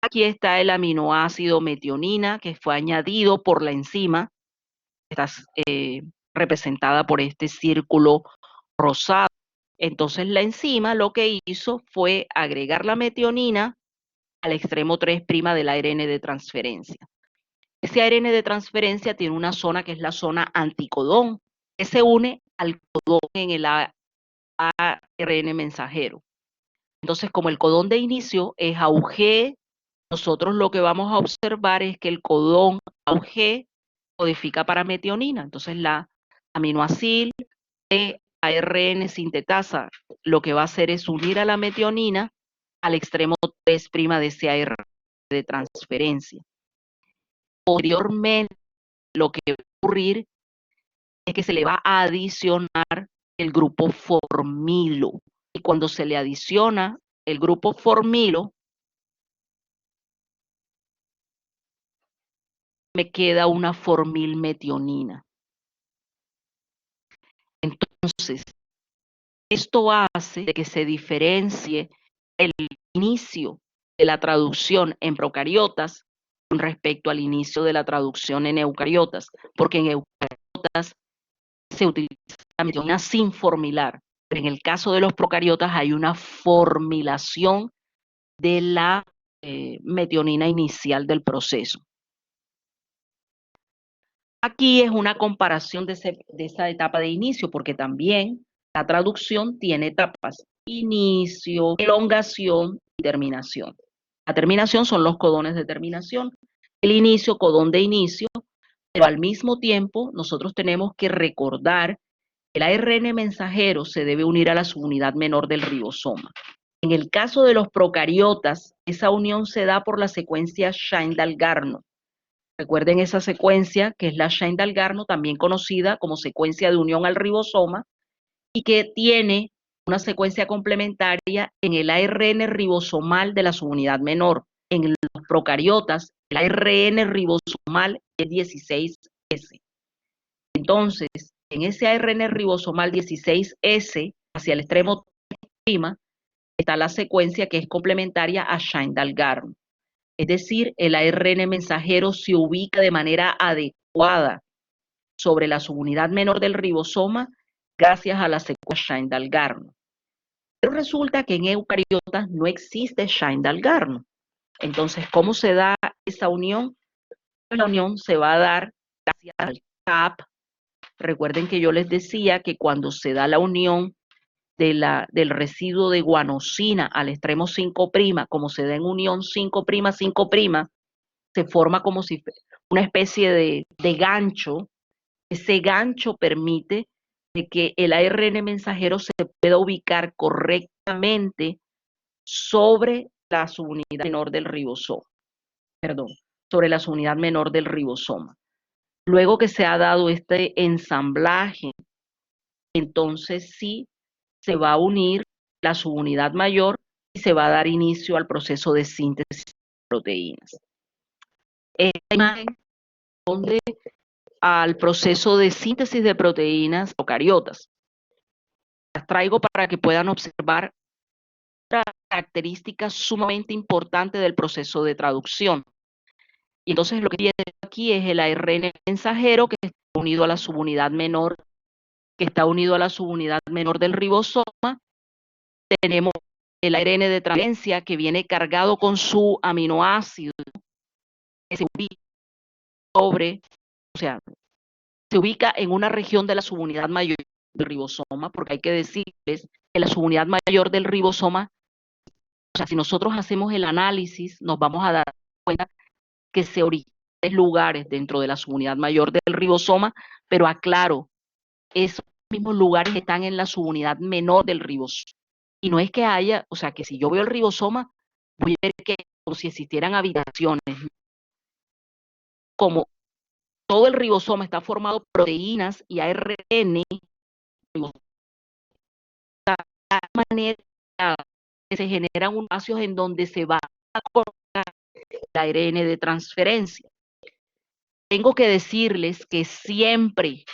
aquí está el aminoácido metionina que fue añadido por la enzima, está representada por este círculo rosado. Entonces la enzima lo que hizo fue agregar la metionina al extremo 3' del ARN de transferencia. Ese ARN de transferencia tiene una zona que es la zona anticodón, que se une al codón en el ARN mensajero. Entonces, como el codón de inicio es AUG, nosotros lo que vamos a observar es que el codón AUG codifica para metionina. Entonces, la aminoacil de ARN sintetasa lo que va a hacer es unir a la metionina al extremo 3' de ese ARN de transferencia. Posteriormente, lo que va a ocurrir es que se le va a adicionar el grupo formilo. Y cuando se le adiciona el grupo formilo, me queda una formilmetionina. Entonces, esto hace de que se diferencie el inicio de la traducción en procariotas con respecto al inicio de la traducción en eucariotas, porque en eucariotas se utiliza la metionina sin formilar, pero en el caso de los procariotas hay una formilación de la metionina inicial del proceso. Aquí es una comparación de esa etapa de inicio, porque también la traducción tiene etapas: inicio, elongación y terminación. La terminación son los codones de terminación, el inicio, codón de inicio, pero al mismo tiempo nosotros tenemos que recordar que el ARN mensajero se debe unir a la subunidad menor del ribosoma. En el caso de los procariotas, esa unión se da por la secuencia Shine-Dalgarno. Recuerden esa secuencia que es la Shine-Dalgarno, también conocida como secuencia de unión al ribosoma, y que tiene una secuencia complementaria en el ARN ribosomal de la subunidad menor. En los procariotas, el ARN ribosomal es 16S. Entonces, en ese ARN ribosomal 16S, hacia el extremo prima, está la secuencia que es complementaria a Shine-Dalgarno. Es decir, el ARN mensajero se ubica de manera adecuada sobre la subunidad menor del ribosoma gracias a la secuencia Shine-Dalgarno. Pero resulta que en eucariotas no existe Shine-Dalgarno. Entonces, ¿cómo se da esa unión? La unión se va a dar gracias al CAP. Recuerden que yo les decía que cuando se da la unión del residuo de guanosina al extremo 5', como se da en unión 5', 5', se forma como si una especie de gancho Ese gancho permite de que el ARN mensajero se pueda ubicar correctamente sobre la subunidad menor del ribosoma, perdón, sobre la subunidad menor del ribosoma. Luego que se ha dado este ensamblaje, entonces sí se va a unir la subunidad mayor y se va a dar inicio al proceso de síntesis de proteínas. Esta imagen responde al proceso de síntesis de proteínas procariotas. Las traigo para que puedan observar otra característica sumamente importante del proceso de traducción. Y entonces lo que viene aquí es el ARN mensajero que está unido a la subunidad menor, del ribosoma. Tenemos el ARN de transferencia que viene cargado con su aminoácido, que se ubica sobre, o sea, se ubica en una región de la subunidad mayor del ribosoma, porque hay que decirles que la subunidad mayor del ribosoma, o sea, si nosotros hacemos el análisis, nos vamos a dar cuenta que se originan en lugares dentro de la subunidad mayor del ribosoma, pero aclaro, esos mismos lugares están en la subunidad menor del ribosoma. Y no es que haya, o sea, que si yo veo el ribosoma, voy a ver que como si existieran habitaciones. Como todo el ribosoma está formado por proteínas y ARN, de manera que se generan espacios en donde se va a colocar el ARN de transferencia. Tengo que decirles que siempre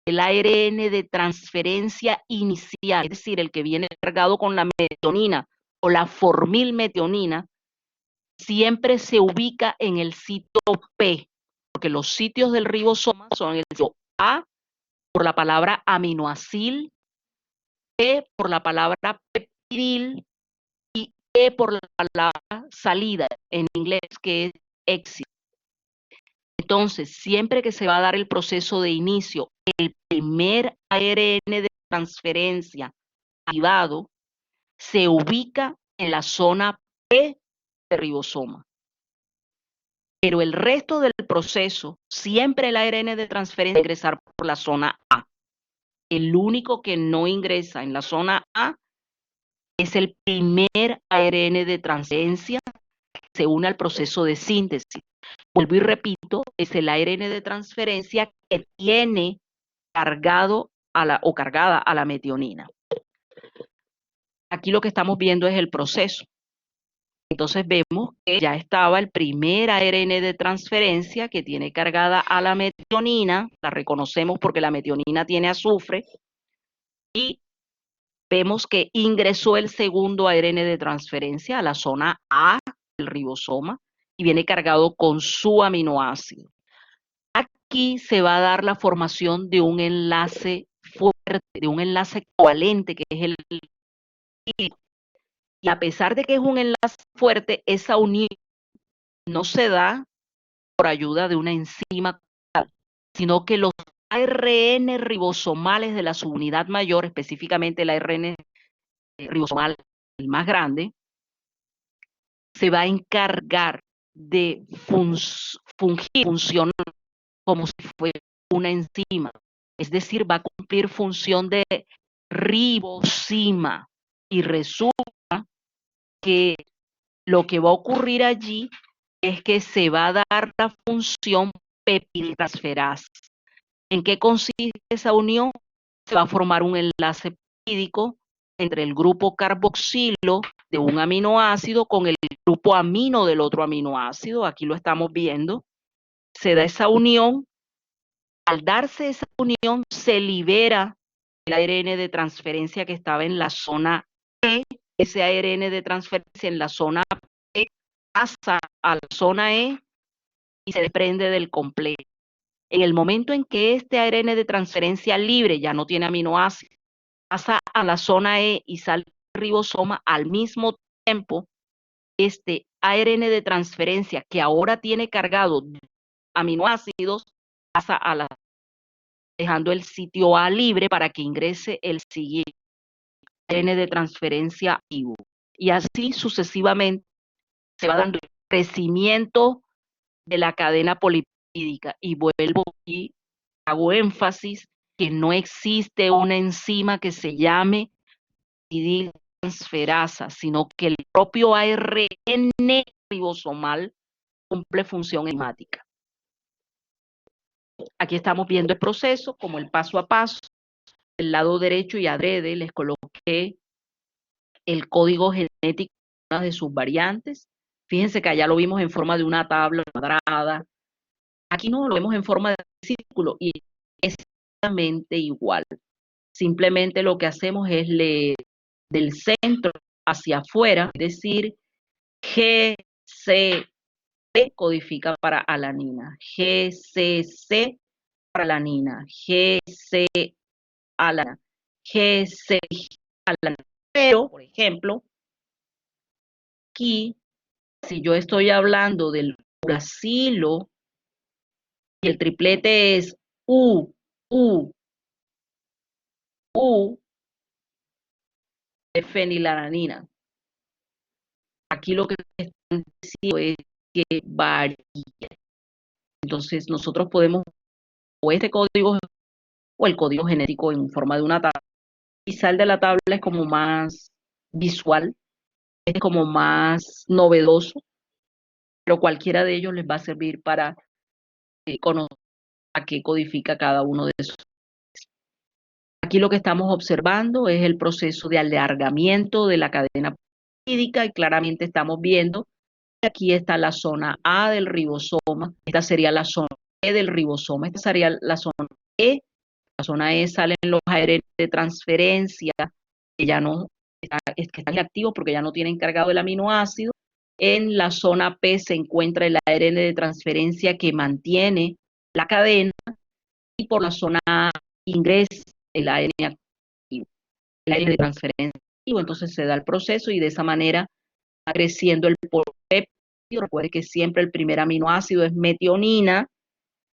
el ARN de transferencia inicial, es decir, el que viene cargado con la metionina o la formilmetionina, siempre se ubica en el sitio P, porque los sitios del ribosoma son el sitio A por la palabra aminoacil, P por la palabra peptidil y E por la palabra salida en inglés, que es exit. Entonces, siempre que se va a dar el proceso de inicio, el primer ARN de transferencia activado se ubica en la zona P del ribosoma. Pero el resto del proceso, siempre el ARN de transferencia va a ingresar por la zona A. El único que no ingresa en la zona A es el primer ARN de transferencia que se une al proceso de síntesis. Vuelvo y repito, es el ARN de transferencia que tiene cargado cargada a la metionina. Aquí lo que estamos viendo es el proceso. Entonces vemos que ya estaba el primer ARN de transferencia que tiene cargada a la metionina, la reconocemos porque la metionina tiene azufre, y vemos que ingresó el segundo ARN de transferencia a la zona A del ribosoma y viene cargado con su aminoácido. Aquí se va a dar la formación de un enlace fuerte, de un enlace covalente, que es el lípido. Y a pesar de que es un enlace fuerte, esa unión no se da por ayuda de una enzima, sino que los ARN ribosomales de la subunidad mayor, específicamente el ARN ribosomal, el más grande, se va a encargar de funcionar como si fuera una enzima, es decir, va a cumplir función de ribosima, y resulta que lo que va a ocurrir allí es que se va a dar la función peptidtransferasa. ¿En qué consiste esa unión? Se va a formar un enlace peptídico entre el grupo carboxilo de un aminoácido con el grupo amino del otro aminoácido. Aquí lo estamos viendo. Se da esa unión. Al darse esa unión, se libera el ARN de transferencia que estaba en la zona E. Ese ARN de transferencia en la zona E pasa a la zona E y se desprende del complejo. En el momento en que este ARN de transferencia libre ya no tiene aminoácidos, pasa a la zona E y sale del ribosoma, al mismo tiempo, este ARN de transferencia que ahora tiene cargado aminoácidos pasa a la, dejando el sitio A libre para que ingrese el siguiente ARN de transferencia activo. Y así sucesivamente se va dando el crecimiento de la cadena polipeptídica. Y vuelvo y hago énfasis que no existe una enzima que se llame transferasa, sino que el propio ARN ribosomal cumple función enzimática. Aquí estamos viendo el proceso como el paso a paso. Del lado derecho y adrede les coloqué el código genético de una de sus variantes. Fíjense que allá lo vimos en forma de una tabla cuadrada. Aquí no lo vemos en forma de círculo y es exactamente igual. Simplemente lo que hacemos es leer del centro hacia afuera, es decir, GC codifica para alanina, GCC para alanina, GC alanina, GC alanina. Pero, por ejemplo, aquí, si yo estoy hablando del uracilo y el triplete es U, U, de fenilalanina. Aquí lo que están diciendo es que varía. Entonces, nosotros podemos, o este código, o el código genético en forma de una tabla. Quizá el de la tabla es como más visual, es como más novedoso, pero cualquiera de ellos les va a servir para conocer a qué codifica cada uno de esos. Aquí lo que estamos observando es el proceso de alargamiento de la cadena peptídica y claramente estamos viendo que aquí está la zona A del ribosoma, esta sería la zona E del ribosoma, esta sería la zona E. La zona E salen los ARN de transferencia que ya no que están inactivos porque ya no tienen cargado el aminoácido. En la zona P se encuentra el ARN de transferencia que mantiene la cadena y por la zona A ingresa el ARN activo, el ARN de transferencia activo. Entonces se da el proceso y de esa manera va creciendo el polipéptido. Recuerde que siempre el primer aminoácido es metionina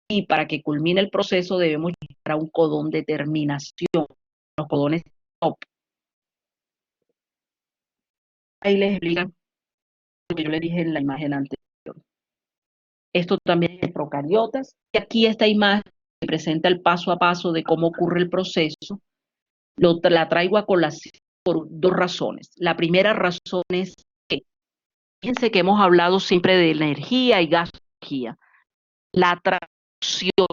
y para que culmine el proceso debemos llegar a un codón de terminación, los codones top. Ahí les explican lo que yo les dije en la imagen anterior. Esto también es procariotas. Y aquí esta imagen que presenta el paso a paso de cómo ocurre el proceso, la traigo a colación por dos razones. La primera razón es que, fíjense que hemos hablado siempre de energía y gas energía. La traducción,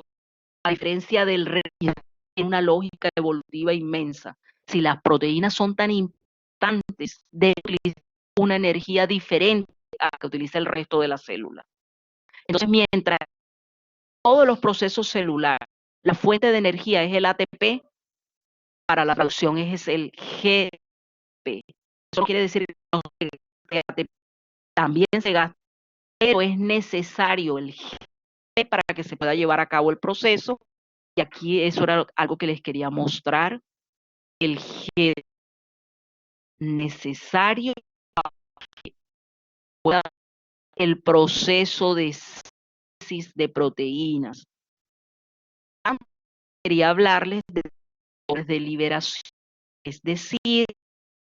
a diferencia del tiene una lógica evolutiva inmensa. Si las proteínas son tan importantes, de utilizar una energía diferente a la que utiliza el resto de la célula. Entonces, mientras todos los procesos celulares, la fuente de energía es el ATP, para la traducción es el GP. Eso no quiere decir que el ATP también se gasta, pero es necesario el GP para que se pueda llevar a cabo el proceso. Y aquí eso era algo que les quería mostrar. El G necesario para el proceso de síntesis de proteínas. Quería hablarles de liberación, es decir,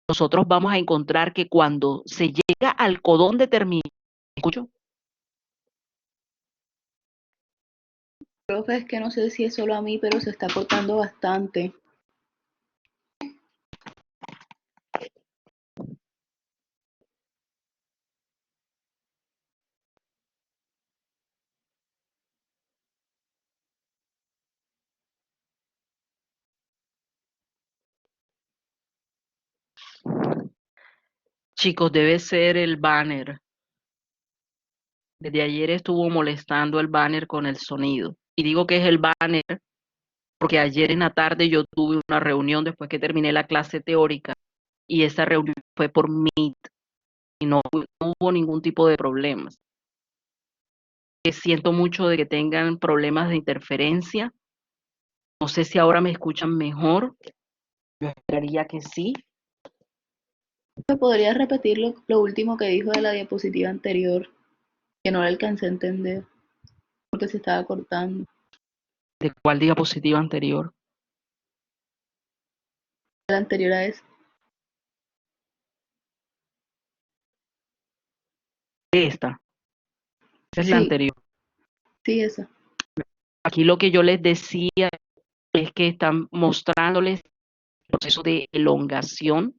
nosotros vamos a encontrar que cuando se llega al codón determinado, ¿escucho? Profe, es que no sé si es solo a mí, pero se está cortando bastante. Chicos, debe ser el banner. Desde ayer estuvo molestando el banner con el sonido. Y digo que es el banner porque ayer en la tarde yo tuve una reunión después que terminé la clase teórica y esa reunión fue por Meet y no hubo ningún tipo de problemas. Siento mucho de que tengan problemas de interferencia. No sé si ahora me escuchan mejor. Yo esperaría que sí. ¿Me podrías repetir lo último que dijo de la diapositiva anterior? Que no la alcancé a entender, porque se estaba cortando. ¿De cuál diapositiva anterior? La anterior a esa. Esta. Esa es la Sí, anterior. sí, esa. Aquí lo que yo les decía es que están mostrándoles el proceso de elongación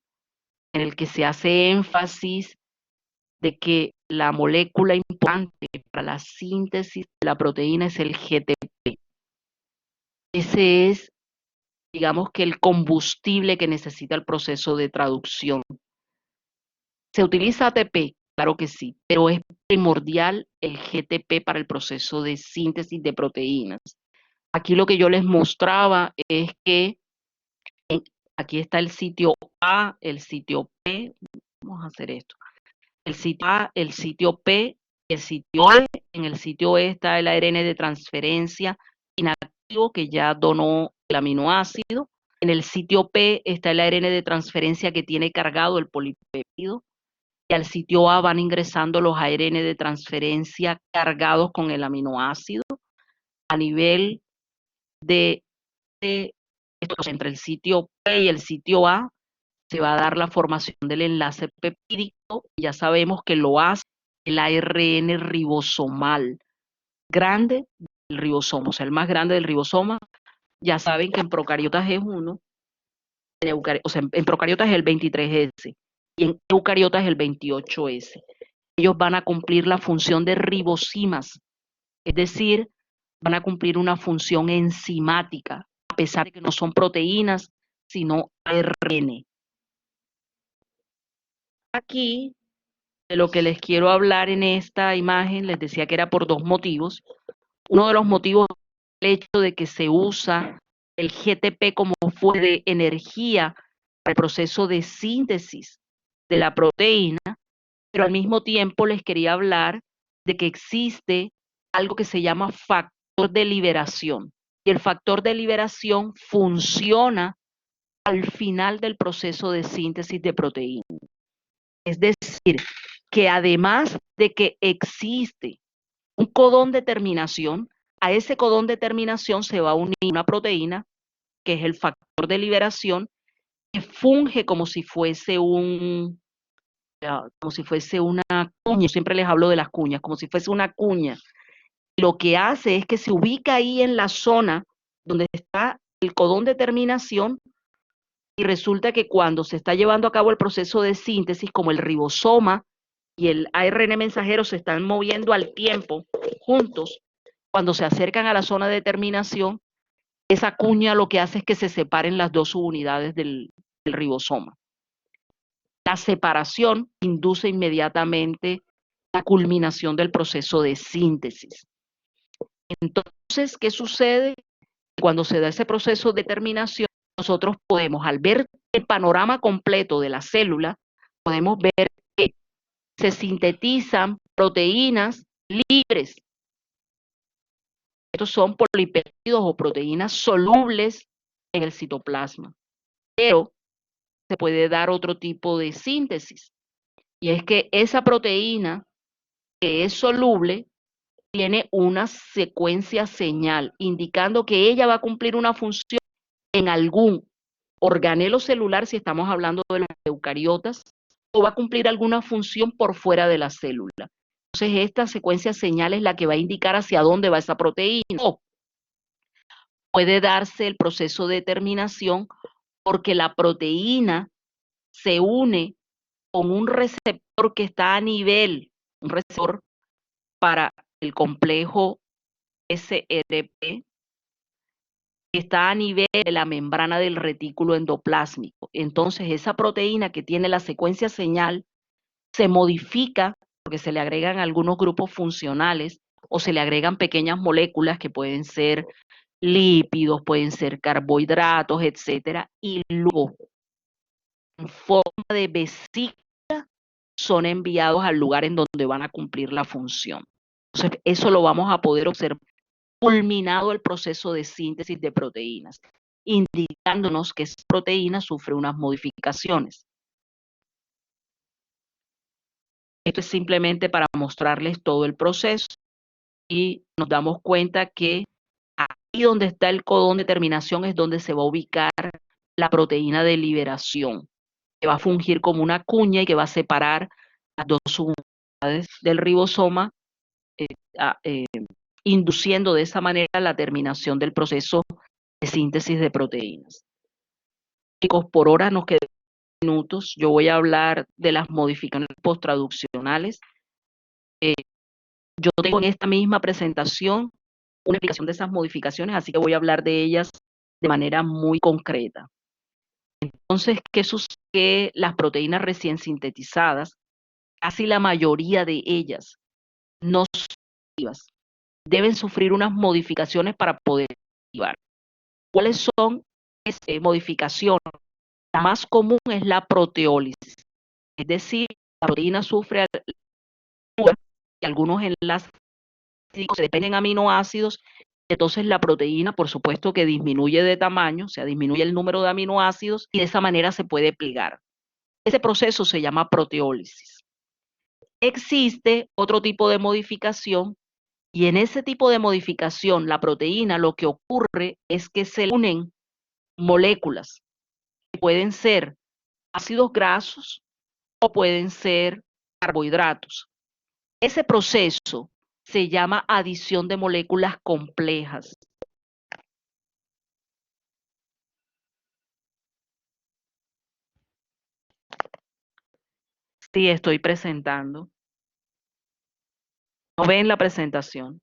en el que se hace énfasis de que la molécula importante para la síntesis de la proteína es el GTP. Ese es, digamos que el combustible que necesita el proceso de traducción. ¿Se utiliza ATP? Claro que sí, pero es primordial el GTP para el proceso de síntesis de proteínas. Aquí lo que yo les mostraba es que aquí está el sitio A, el sitio P. Vamos a hacer esto. El sitio A, el sitio P y el sitio E. En el sitio E está el ARN de transferencia inactivo que ya donó el aminoácido. En el sitio P está el ARN de transferencia que tiene cargado el polipéptido. Y al sitio A van ingresando los ARN de transferencia cargados con el aminoácido. A nivel de entre el sitio P y el sitio A se va a dar la formación del enlace peptídico. Ya sabemos que lo hace el ARN ribosomal grande del ribosoma, o sea, el más grande del ribosoma. Ya saben que en procariotas es 1, o sea, en procariotas es el 23S y en eucariotas es el 28S. Ellos van a cumplir la función de ribosimas, es decir, van a cumplir una función enzimática, a pesar de que no son proteínas, sino ARN. Aquí, de lo que les quiero hablar en esta imagen, les decía que era por dos motivos. Uno de los motivos es el hecho de que se usa el GTP como fuente de energía para el proceso de síntesis de la proteína, pero al mismo tiempo les quería hablar de que existe algo que se llama factor de liberación. Y el factor de liberación funciona al final del proceso de síntesis de proteína. Es decir, que además de que existe un codón de terminación, a ese codón de terminación se va a unir una proteína, que es el factor de liberación, que funge como si fuese como si fuese una cuña. Yo siempre les hablo de las cuñas, como si fuese una cuña. Lo que hace es que se ubica ahí en la zona donde está el codón de terminación y resulta que cuando se está llevando a cabo el proceso de síntesis, como el ribosoma y el ARN mensajero se están moviendo al tiempo juntos, cuando se acercan a la zona de terminación, esa cuña lo que hace es que se separen las dos subunidades del ribosoma. La separación induce inmediatamente la culminación del proceso de síntesis. Entonces, ¿qué sucede? Cuando se da ese proceso de terminación, nosotros podemos, al ver el panorama completo de la célula, podemos ver que se sintetizan proteínas libres. Estos son polipéptidos o proteínas solubles en el citoplasma. Pero se puede dar otro tipo de síntesis. Y es que esa proteína que es soluble tiene una secuencia señal indicando que ella va a cumplir una función en algún organelo celular, si estamos hablando de los eucariotas, o va a cumplir alguna función por fuera de la célula. Entonces, esta secuencia señal es la que va a indicar hacia dónde va esa proteína. O puede darse el proceso de terminación porque la proteína se une con un receptor que está a nivel, un receptor para el complejo SRP, que está a nivel de la membrana del retículo endoplásmico. Entonces, esa proteína que tiene la secuencia señal se modifica porque se le agregan algunos grupos funcionales o se le agregan pequeñas moléculas que pueden ser lípidos, pueden ser carbohidratos, etcétera, y luego en forma de vesícula son enviados al lugar en donde van a cumplir la función. Entonces, eso lo vamos a poder observar culminado el proceso de síntesis de proteínas, indicándonos que esa proteína sufre unas modificaciones. Esto es simplemente para mostrarles todo el proceso y nos damos cuenta que ahí donde está el codón de terminación es donde se va a ubicar la proteína de liberación, que va a fungir como una cuña y que va a separar las dos subunidades del ribosoma induciendo de esa manera la terminación del proceso de síntesis de proteínas. Chicos, por hora nos quedan minutos. Yo voy a hablar de las modificaciones posttraduccionales. Yo tengo en esta misma presentación una explicación de esas modificaciones, así que voy a hablar de ellas de manera muy concreta. Entonces, ¿qué sucede? Que las proteínas recién sintetizadas, casi la mayoría de ellas, no son activas, deben sufrir unas modificaciones para poder activar. ¿Cuáles son esas modificaciones? La más común es la proteólisis, es decir, la proteína sufre y algunos enlaces se dependen de aminoácidos, entonces la proteína, por supuesto que disminuye de tamaño, o sea, disminuye el número de aminoácidos y de esa manera se puede plegar. Ese proceso se llama proteólisis. Existe otro tipo de modificación y en ese tipo de modificación, la proteína, lo que ocurre es que se unen moléculas que pueden ser ácidos grasos o pueden ser carbohidratos. Ese proceso se llama adición de moléculas complejas. Sí, estoy presentando. ¿No ven la presentación?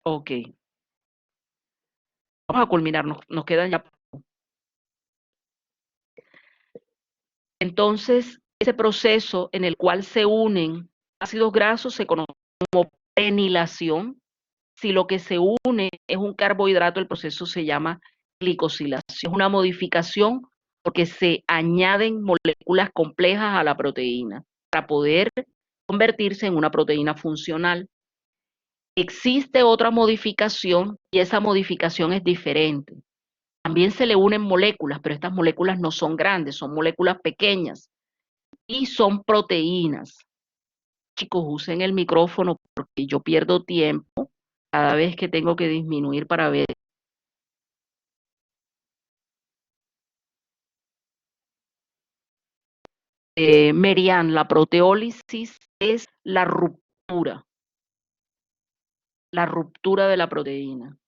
Ok. Vamos a culminar, nos quedan ya. Entonces, ese proceso en el cual se unen ácidos grasos se conoce como prenilación. Si lo que se une es un carbohidrato, el proceso se llama glicosilación. Es una modificación porque se añaden moléculas complejas a la proteína para poder convertirse en una proteína funcional. Existe otra modificación y esa modificación es diferente. También se le unen moléculas, pero estas moléculas no son grandes, son moléculas pequeñas y son proteínas. Chicos, usen el micrófono porque yo pierdo tiempo cada vez que tengo que disminuir para ver. Merian, la proteólisis es la ruptura de la proteína.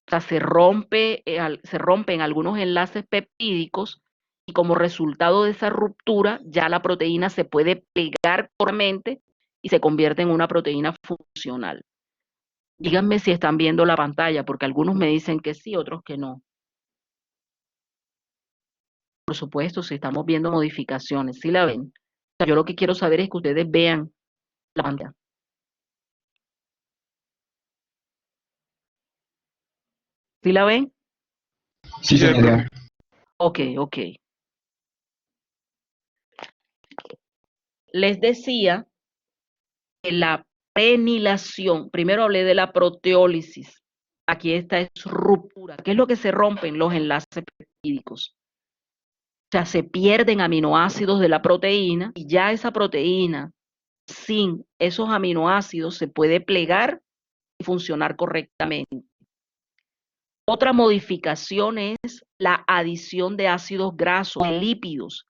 O sea, se rompen algunos enlaces peptídicos y como resultado de esa ruptura ya la proteína se puede pegar correctamente y se convierte en una proteína funcional. Díganme si están viendo la pantalla, porque algunos me dicen que sí, otros que no. Por supuesto, si estamos viendo modificaciones, ¿sí la ven? O sea, yo lo que quiero saber es que ustedes vean la pantalla. ¿Sí la ven? Sí, señora. Ok, ok. Les decía que la prenilación, primero hablé de la proteólisis, aquí esta es ruptura. ¿Qué es lo que se rompen? Los enlaces peptídicos. O sea, se pierden aminoácidos de la proteína y ya esa proteína sin esos aminoácidos se puede plegar y funcionar correctamente. Otra modificación es la adición de ácidos grasos, de lípidos.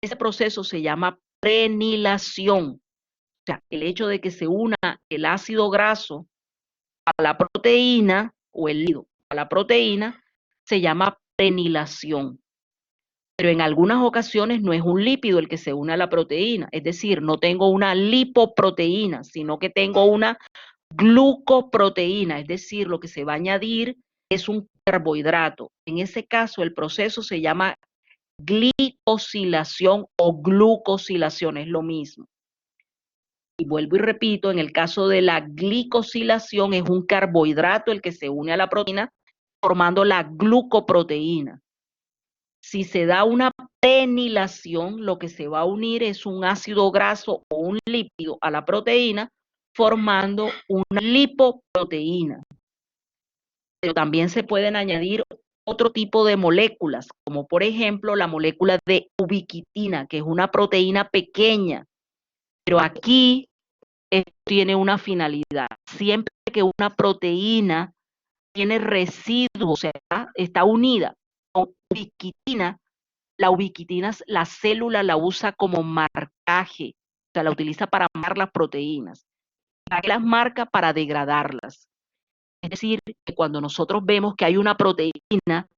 Ese proceso se llama prenilación. O sea, el hecho de que se una el ácido graso a la proteína o el lípido a la proteína se llama prenilación. Pero en algunas ocasiones no es un lípido el que se une a la proteína, es decir, no tengo una lipoproteína, sino que tengo una glucoproteína, es decir, lo que se va a añadir es un carbohidrato. En ese caso, el proceso se llama glicosilación o glucosilación, es lo mismo. Y vuelvo y repito, en el caso de la glicosilación es un carbohidrato el que se une a la proteína formando la glucoproteína. Si se da una prenilación, lo que se va a unir es un ácido graso o un lípido a la proteína formando una lipoproteína. Pero también se pueden añadir otro tipo de moléculas, como por ejemplo la molécula de ubiquitina, que es una proteína pequeña. Pero aquí esto tiene una finalidad. Siempre que una proteína tiene residuos, o sea, está unida con ubiquitina, La ubiquitina, la célula la usa como marcaje, o sea, la utiliza para marcar las proteínas. ¿Para qué las marca? Para degradarlas. Es decir, que cuando nosotros vemos que hay una proteína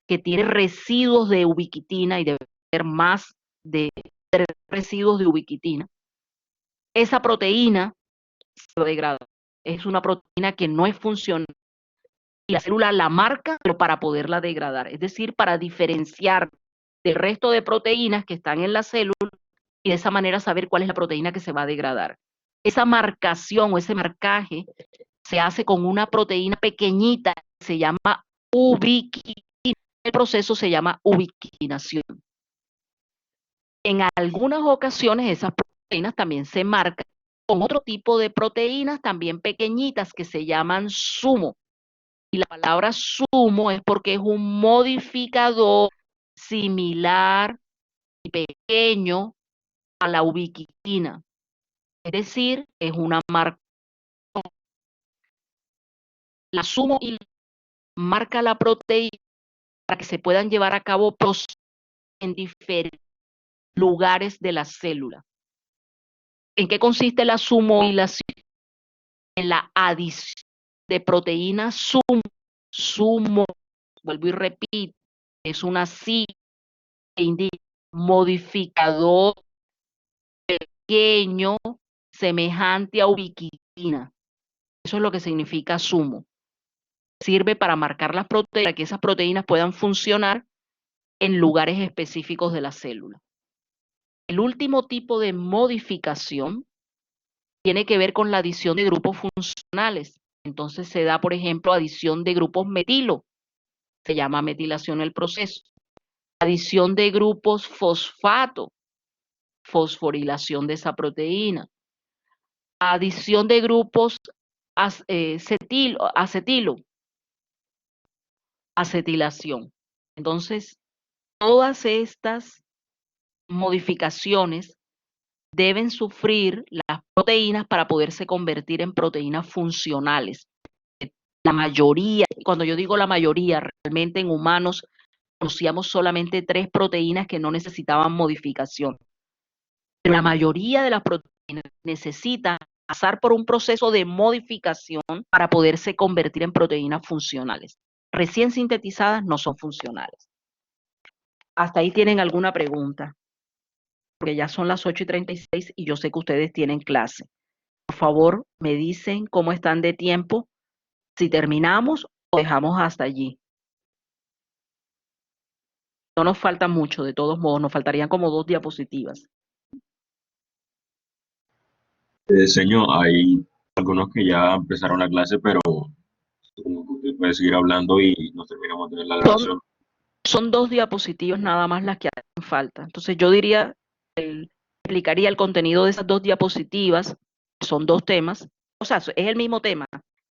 que tiene residuos de ubiquitina y debe haber más de 3 residuos de ubiquitina, esa proteína se degrada. Es una proteína que no es funcional y la célula la marca, pero para poderla degradar, es decir, para diferenciar del resto de proteínas que están en la célula y de esa manera saber cuál es la proteína que se va a degradar. Esa marcación o ese marcaje se hace con una proteína pequeñita que se llama ubiquitina. El proceso se llama ubiquitinación. En algunas ocasiones esas proteínas también se marcan con otro tipo de proteínas también pequeñitas que se llaman sumo. Y la palabra sumo es porque es un modificador similar y pequeño a la ubiquitina. Es decir, es una marca. La sumo y marca la proteína para que se puedan llevar a cabo procesos en diferentes lugares de la célula. ¿En qué consiste la sumohilación? En la adición de proteínas sumo, vuelvo y repito, es una sigla que indica modificador pequeño semejante a ubiquitina. Eso es lo que significa sumo. Sirve para marcar las proteínas, que esas proteínas puedan funcionar en lugares específicos de la célula. El último tipo de modificación tiene que ver con la adición de grupos funcionales. Entonces se da, por ejemplo, adición de grupos metilo, se llama metilación el proceso. Adición de grupos fosfato, fosforilación de esa proteína. Adición de grupos acetilo, acetilación. Entonces, todas estas modificaciones deben sufrir las proteínas para poderse convertir en proteínas funcionales. La mayoría, cuando yo digo la mayoría, realmente en humanos conocíamos solamente 3 proteínas que no necesitaban modificación. Pero la mayoría de las proteínas necesitan pasar por un proceso de modificación para poderse convertir en proteínas funcionales. Recién sintetizadas no son funcionales. ¿Hasta ahí tienen alguna pregunta? Porque ya son las 8:36 y yo sé que ustedes tienen clase. Por favor, me dicen cómo están de tiempo, si terminamos o dejamos hasta allí. No nos falta mucho, de todos modos, nos faltarían como 2 diapositivas. Señor, hay algunos que ya empezaron la clase, pero supongo que usted puede seguir hablando y nos terminamos de ver la grabación. Son 2 diapositivas nada más las que hacen falta. Entonces yo diría, explicaría el contenido de esas 2 diapositivas, son 2 temas, o sea, es el mismo tema,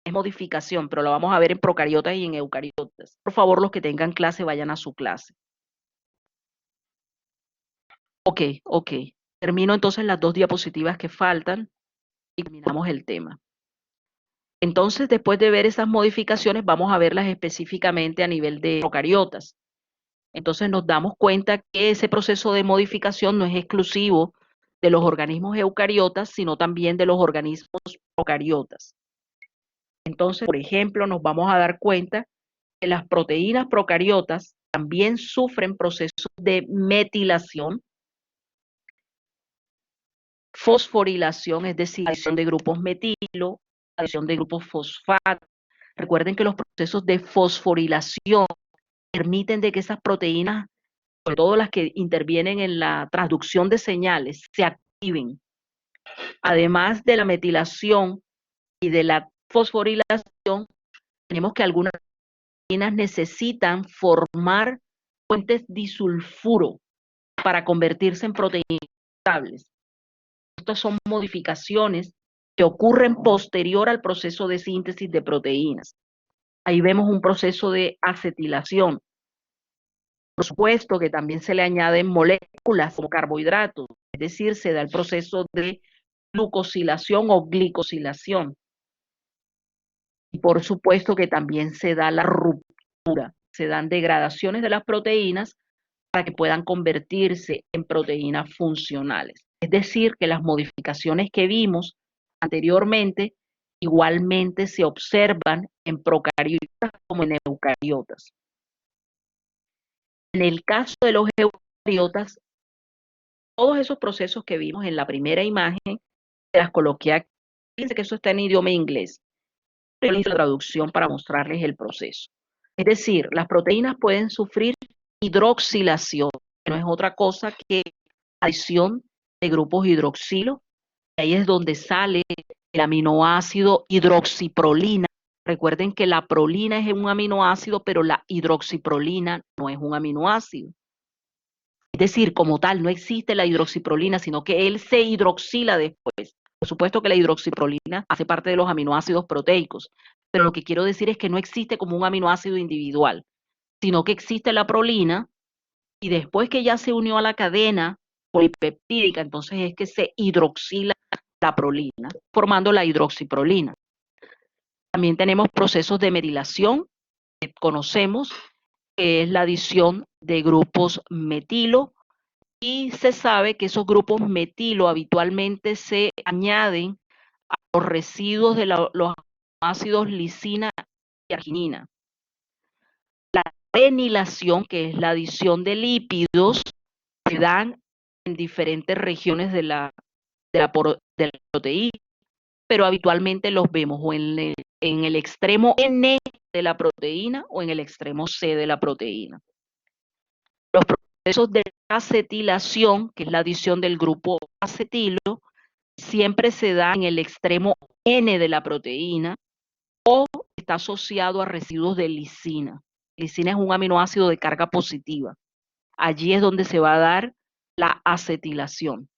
es modificación, pero lo vamos a ver en procariotas y en eucariotas. Por favor, los que tengan clase, vayan a su clase. Ok. Termino entonces las 2 diapositivas que faltan y terminamos el tema. Entonces, después de ver esas modificaciones, vamos a verlas específicamente a nivel de procariotas. Entonces nos damos cuenta que ese proceso de modificación no es exclusivo de los organismos eucariotas, sino también de los organismos procariotas. Entonces, por ejemplo, nos vamos a dar cuenta que las proteínas procariotas también sufren procesos de metilación, fosforilación, es decir, adición de grupos metilo, adición de grupos fosfato. Recuerden que los procesos de fosforilación permiten de que esas proteínas, sobre todo las que intervienen en la transducción de señales, se activen. Además de la metilación y de la fosforilación, tenemos que algunas proteínas necesitan formar puentes disulfuro para convertirse en proteínas estables. Estas son modificaciones que ocurren posterior al proceso de síntesis de proteínas. Ahí vemos un proceso de acetilación. Por supuesto que también se le añaden moléculas como carbohidratos, es decir, se da el proceso de glucosilación o glicosilación. Y por supuesto que también se da la ruptura, se dan degradaciones de las proteínas para que puedan convertirse en proteínas funcionales. Es decir, que las modificaciones que vimos anteriormente igualmente se observan en procariotas como en eucariotas. En el caso de los eucariotas, todos esos procesos que vimos en la primera imagen, se las coloqué aquí. Fíjense que eso está en idioma inglés. Yo hice la traducción para mostrarles el proceso. Es decir, las proteínas pueden sufrir hidroxilación, que no es otra cosa que adición de grupos hidroxilo. Ahí es donde sale el aminoácido hidroxiprolina. Recuerden que la prolina es un aminoácido, pero la hidroxiprolina no es un aminoácido. Es decir, como tal, no existe la hidroxiprolina, sino que él se hidroxila después. Por supuesto que la hidroxiprolina hace parte de los aminoácidos proteicos, pero lo que quiero decir es que no existe como un aminoácido individual, sino que existe la prolina y después que ya se unió a la cadena polipeptídica, entonces es que se hidroxila la prolina, formando la hidroxiprolina. También tenemos procesos de metilación que conocemos, que es la adición de grupos metilo, y se sabe que esos grupos metilo habitualmente se añaden a los residuos de los ácidos lisina y arginina. La renilación, que es la adición de lípidos, se dan en diferentes regiones de la proteína, pero habitualmente los vemos o en el extremo N de la proteína o en el extremo C de la proteína. Los procesos de acetilación, que es la adición del grupo acetilo, siempre se da en el extremo N de la proteína o está asociado a residuos de lisina. Lisina es un aminoácido de carga positiva. Allí es donde se va a dar la acetilación.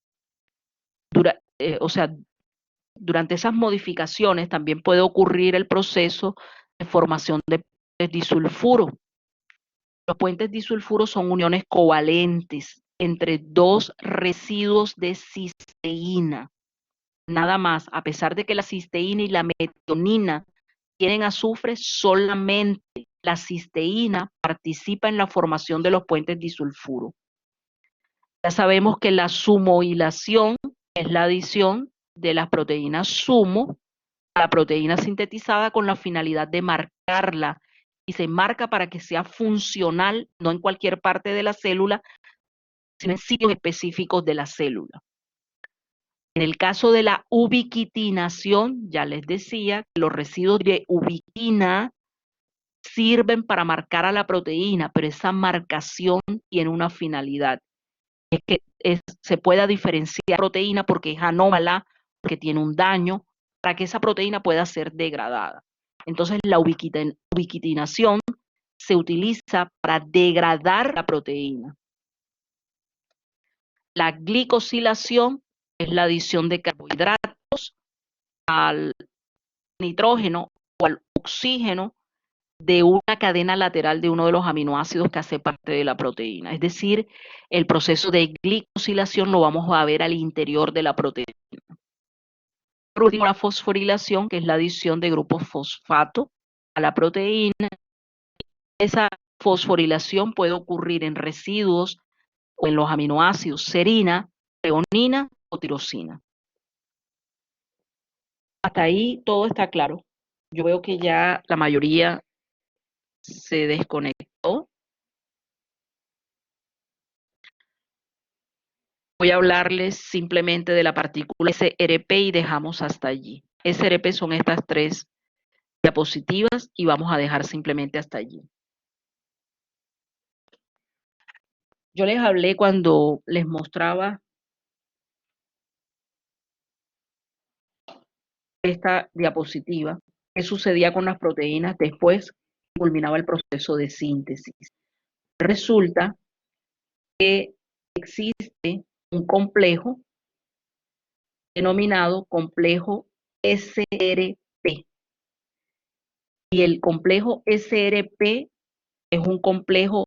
Durante esas modificaciones también puede ocurrir el proceso de formación de puentes disulfuro. Los puentes disulfuro son uniones covalentes entre dos residuos de cisteína. Nada más, a pesar de que la cisteína y la metionina tienen azufre, solamente la cisteína participa en la formación de los puentes disulfuro. Ya sabemos que la sumohilación es la adición de las proteínas sumo a la proteína sintetizada con la finalidad de marcarla, y se marca para que sea funcional, no en cualquier parte de la célula, sino en sitios específicos de la célula. En el caso de la ubiquitinación, ya les decía que los residuos de ubiquina sirven para marcar a la proteína, pero esa marcación tiene una finalidad. Es que se pueda diferenciar proteína porque es anómala, porque tiene un daño, para que esa proteína pueda ser degradada. Entonces la ubiquitinación se utiliza para degradar la proteína. La glicosilación es la adición de carbohidratos al nitrógeno o al oxígeno de una cadena lateral de uno de los aminoácidos que hace parte de la proteína. Es decir, el proceso de glicosilación lo vamos a ver al interior de la proteína. Por último, la fosforilación, que es la adición de grupos fosfato a la proteína. Esa fosforilación puede ocurrir en residuos o en los aminoácidos serina, treonina o tirosina. Hasta ahí todo está claro. Yo veo que ya la mayoría se desconectó. Voy a hablarles simplemente de la partícula SRP y dejamos hasta allí. SRP son estas tres diapositivas y vamos a dejar simplemente hasta allí. Yo les hablé cuando les mostraba esta diapositiva, qué sucedía con las proteínas después que culminaba el proceso de síntesis. Resulta que existe un complejo denominado complejo SRP. Y el complejo SRP es un complejo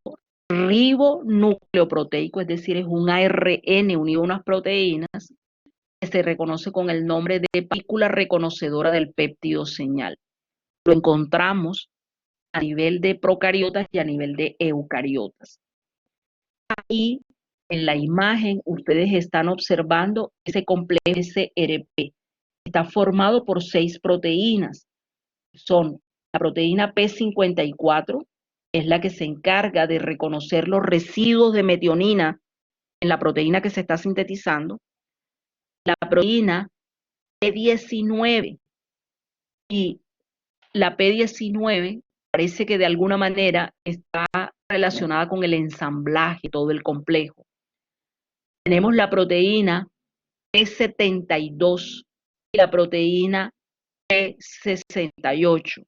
ribonucleoproteico, es decir, es un ARN unido a unas proteínas que se reconoce con el nombre de partícula reconocedora del péptido señal. Lo encontramos a nivel de procariotas y a nivel de eucariotas. Ahí en la imagen ustedes están observando ese complejo SRP. Está formado por 6 proteínas. Son la proteína P54, que es la que se encarga de reconocer los residuos de metionina en la proteína que se está sintetizando, la proteína P19, y la P19 parece que de alguna manera está relacionada con el ensamblaje, todo el complejo. Tenemos la proteína P72 y la proteína P68.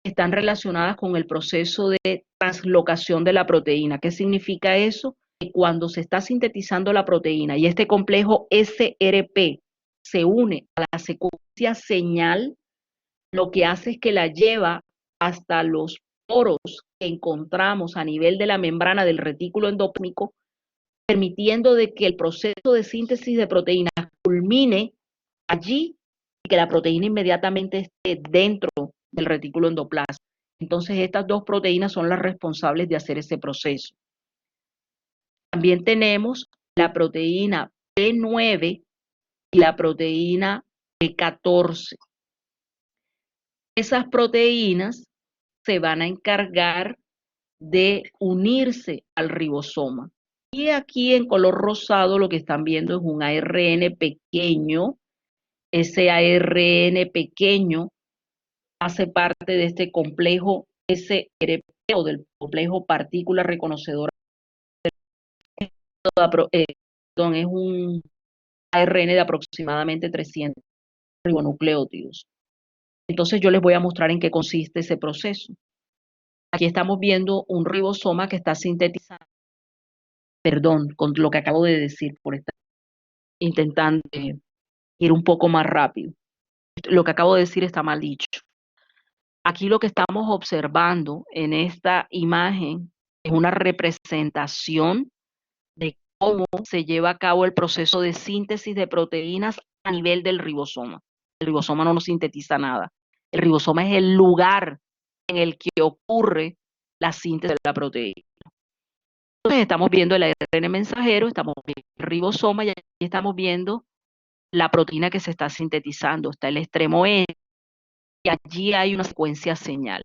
Están relacionadas con el proceso de translocación de la proteína. ¿Qué significa eso? Que cuando se está sintetizando la proteína y este complejo SRP se une a la secuencia señal, lo que hace es que la lleva hasta los poros que encontramos a nivel de la membrana del retículo endoplasmático, permitiendo de que el proceso de síntesis de proteínas culmine allí y que la proteína inmediatamente esté dentro del retículo endoplasmático. Entonces, estas dos proteínas son las responsables de hacer ese proceso. También tenemos la proteína P9 y la proteína P14. Esas proteínas se van a encargar de unirse al ribosoma. Y aquí en color rosado lo que están viendo es un ARN pequeño. Ese ARN pequeño hace parte de este complejo SRP o del complejo partícula reconocedora. Es un ARN de aproximadamente 300 ribonucleótidos. Entonces yo les voy a mostrar en qué consiste ese proceso. Aquí estamos viendo un ribosoma que está sintetizando, perdón, con lo que acabo de decir, por estar intentando ir un poco más rápido. Lo que acabo de decir está mal dicho. Aquí lo que estamos observando en esta imagen es una representación de cómo se lleva a cabo el proceso de síntesis de proteínas a nivel del ribosoma. El ribosoma no nos sintetiza nada. El ribosoma es el lugar en el que ocurre la síntesis de la proteína. Entonces estamos viendo el ARN mensajero, estamos viendo el ribosoma y aquí estamos viendo la proteína que se está sintetizando. Está el extremo N y allí hay una secuencia señal.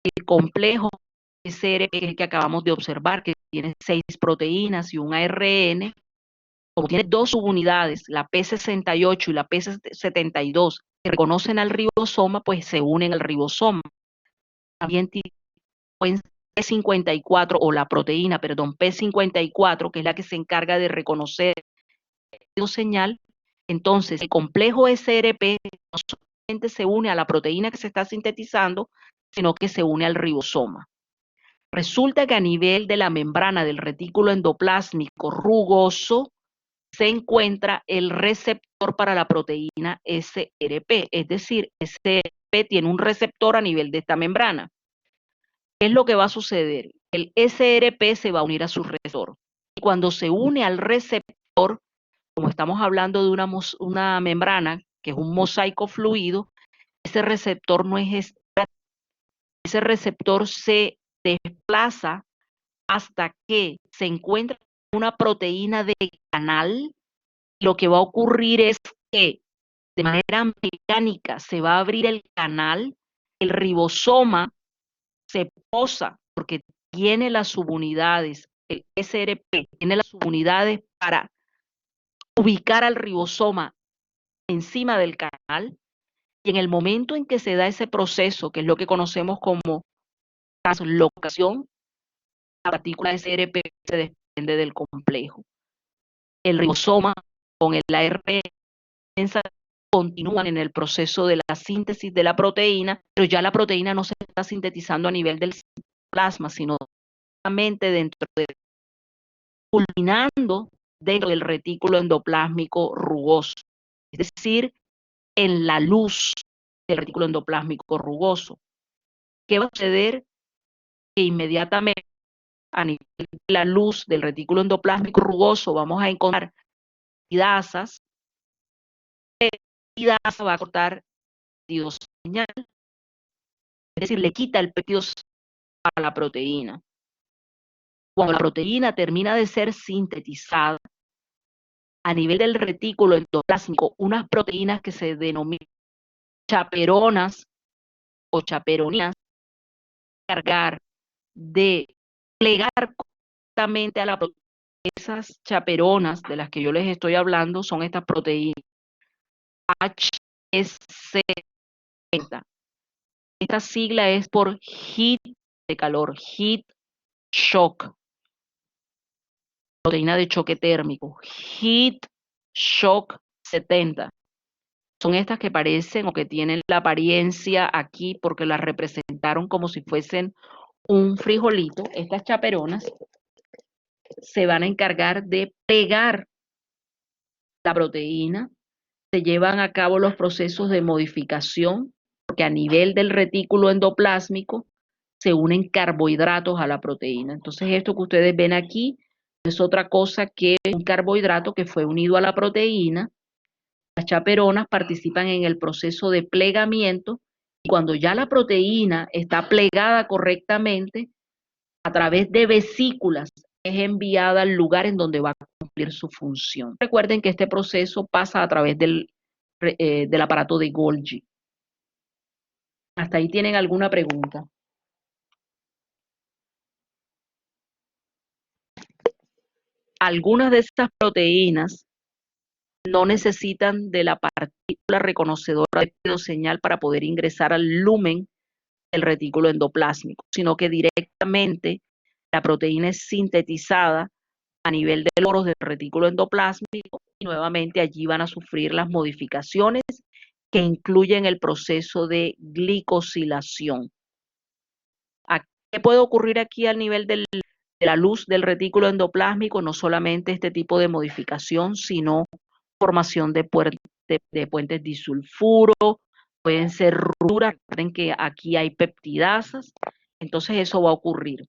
El complejo SRP es el que acabamos de observar, que tiene 6 proteínas y un ARN. Como tiene 2 subunidades, la P68 y la P72, que reconocen al ribosoma, pues se unen al ribosoma. También tiene P54 o la proteína, perdón, P54, que es la que se encarga de reconocer la señal. Entonces, el complejo SRP no solamente se une a la proteína que se está sintetizando, sino que se une al ribosoma. Resulta que a nivel de la membrana del retículo endoplásmico rugoso se encuentra el receptor para la proteína SRP, es decir, SRP tiene un receptor a nivel de esta membrana. ¿Qué es lo que va a suceder? El SRP se va a unir a su receptor. Y cuando se une al receptor, como estamos hablando de una membrana, que es un mosaico fluido, ese receptor no es estático. Ese receptor se desplaza hasta que se encuentra una proteína de canal. Lo que va a ocurrir es que de manera mecánica se va a abrir el canal, el ribosoma se posa porque tiene las subunidades, el SRP tiene las subunidades para ubicar al ribosoma encima del canal, y en el momento en que se da ese proceso, que es lo que conocemos como translocación, la partícula SRP se desprende del complejo. El ribosoma con el ARN continúan en el proceso de la síntesis de la proteína, pero ya la proteína no se está sintetizando a nivel del plasma, sino solamente culminando dentro del retículo endoplásmico rugoso, es decir, en la luz del retículo endoplásmico rugoso. ¿Qué va a suceder? Que inmediatamente a nivel de la luz del retículo endoplásmico rugoso vamos a encontrar peptidasas. Peptidasa va a cortar péptido señal, es decir, le quita el péptido a la proteína. Cuando la proteína termina de ser sintetizada a nivel del retículo endoplásmico, unas proteínas que se denominan chaperonas o chaperonías, cargar de plegar correctamente a la proteína. Esas chaperonas de las que yo les estoy hablando son estas proteínas HSC30. Esta sigla es por heat de calor, heat shock, proteína de choque térmico, heat shock 70. Son estas que parecen o que tienen la apariencia aquí porque las representaron como si fuesen un frijolito. Estas chaperonas se van a encargar de pegar la proteína, se llevan a cabo los procesos de modificación, porque a nivel del retículo endoplásmico se unen carbohidratos a la proteína. Entonces esto que ustedes ven aquí es otra cosa que un carbohidrato que fue unido a la proteína. Las chaperonas participan en el proceso de plegamiento y cuando ya la proteína está plegada correctamente, a través de vesículas es enviada al lugar en donde va a cumplir su función. Recuerden que este proceso pasa a través del aparato de Golgi. ¿Hasta ahí tienen alguna pregunta? Algunas de estas proteínas no necesitan de la partícula reconocedora de señal para poder ingresar al lumen del retículo endoplásmico, sino que directamente la proteína es sintetizada a nivel de poros del retículo endoplásmico y nuevamente allí van a sufrir las modificaciones que incluyen el proceso de glicosilación. ¿Qué puede ocurrir aquí al nivel de la luz del retículo endoplásmico? No solamente este tipo de modificación, sino formación de puentes disulfuro, pueden ser rupturas, recuerden que aquí hay peptidasas, entonces eso va a ocurrir.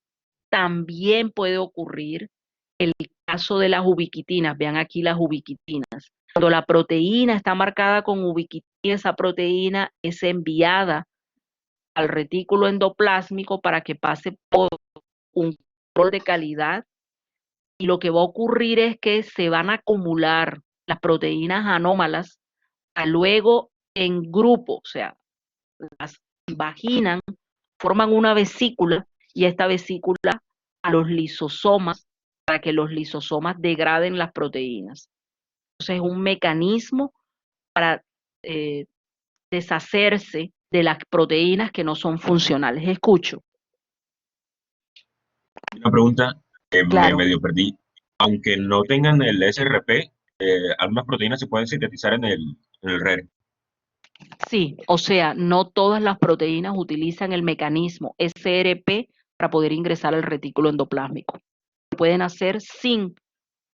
También puede ocurrir el caso de las ubiquitinas, vean aquí las ubiquitinas. Cuando la proteína está marcada con ubiquitina, esa proteína es enviada al retículo endoplásmico para que pase por un control de calidad y lo que va a ocurrir es que se van a acumular las proteínas anómalas a luego en grupo, o sea, las vaginan, forman una vesícula y esta vesícula a los lisosomas para que los lisosomas degraden las proteínas. Entonces es un mecanismo para deshacerse de las proteínas que no son funcionales. Escucho. Una pregunta que Claro. me medio perdí. Aunque no tengan el SRP, algunas proteínas se pueden sintetizar en el RER. Sí, o sea, no todas las proteínas utilizan el mecanismo SRP para poder ingresar al retículo endoplásmico. Lo pueden hacer sin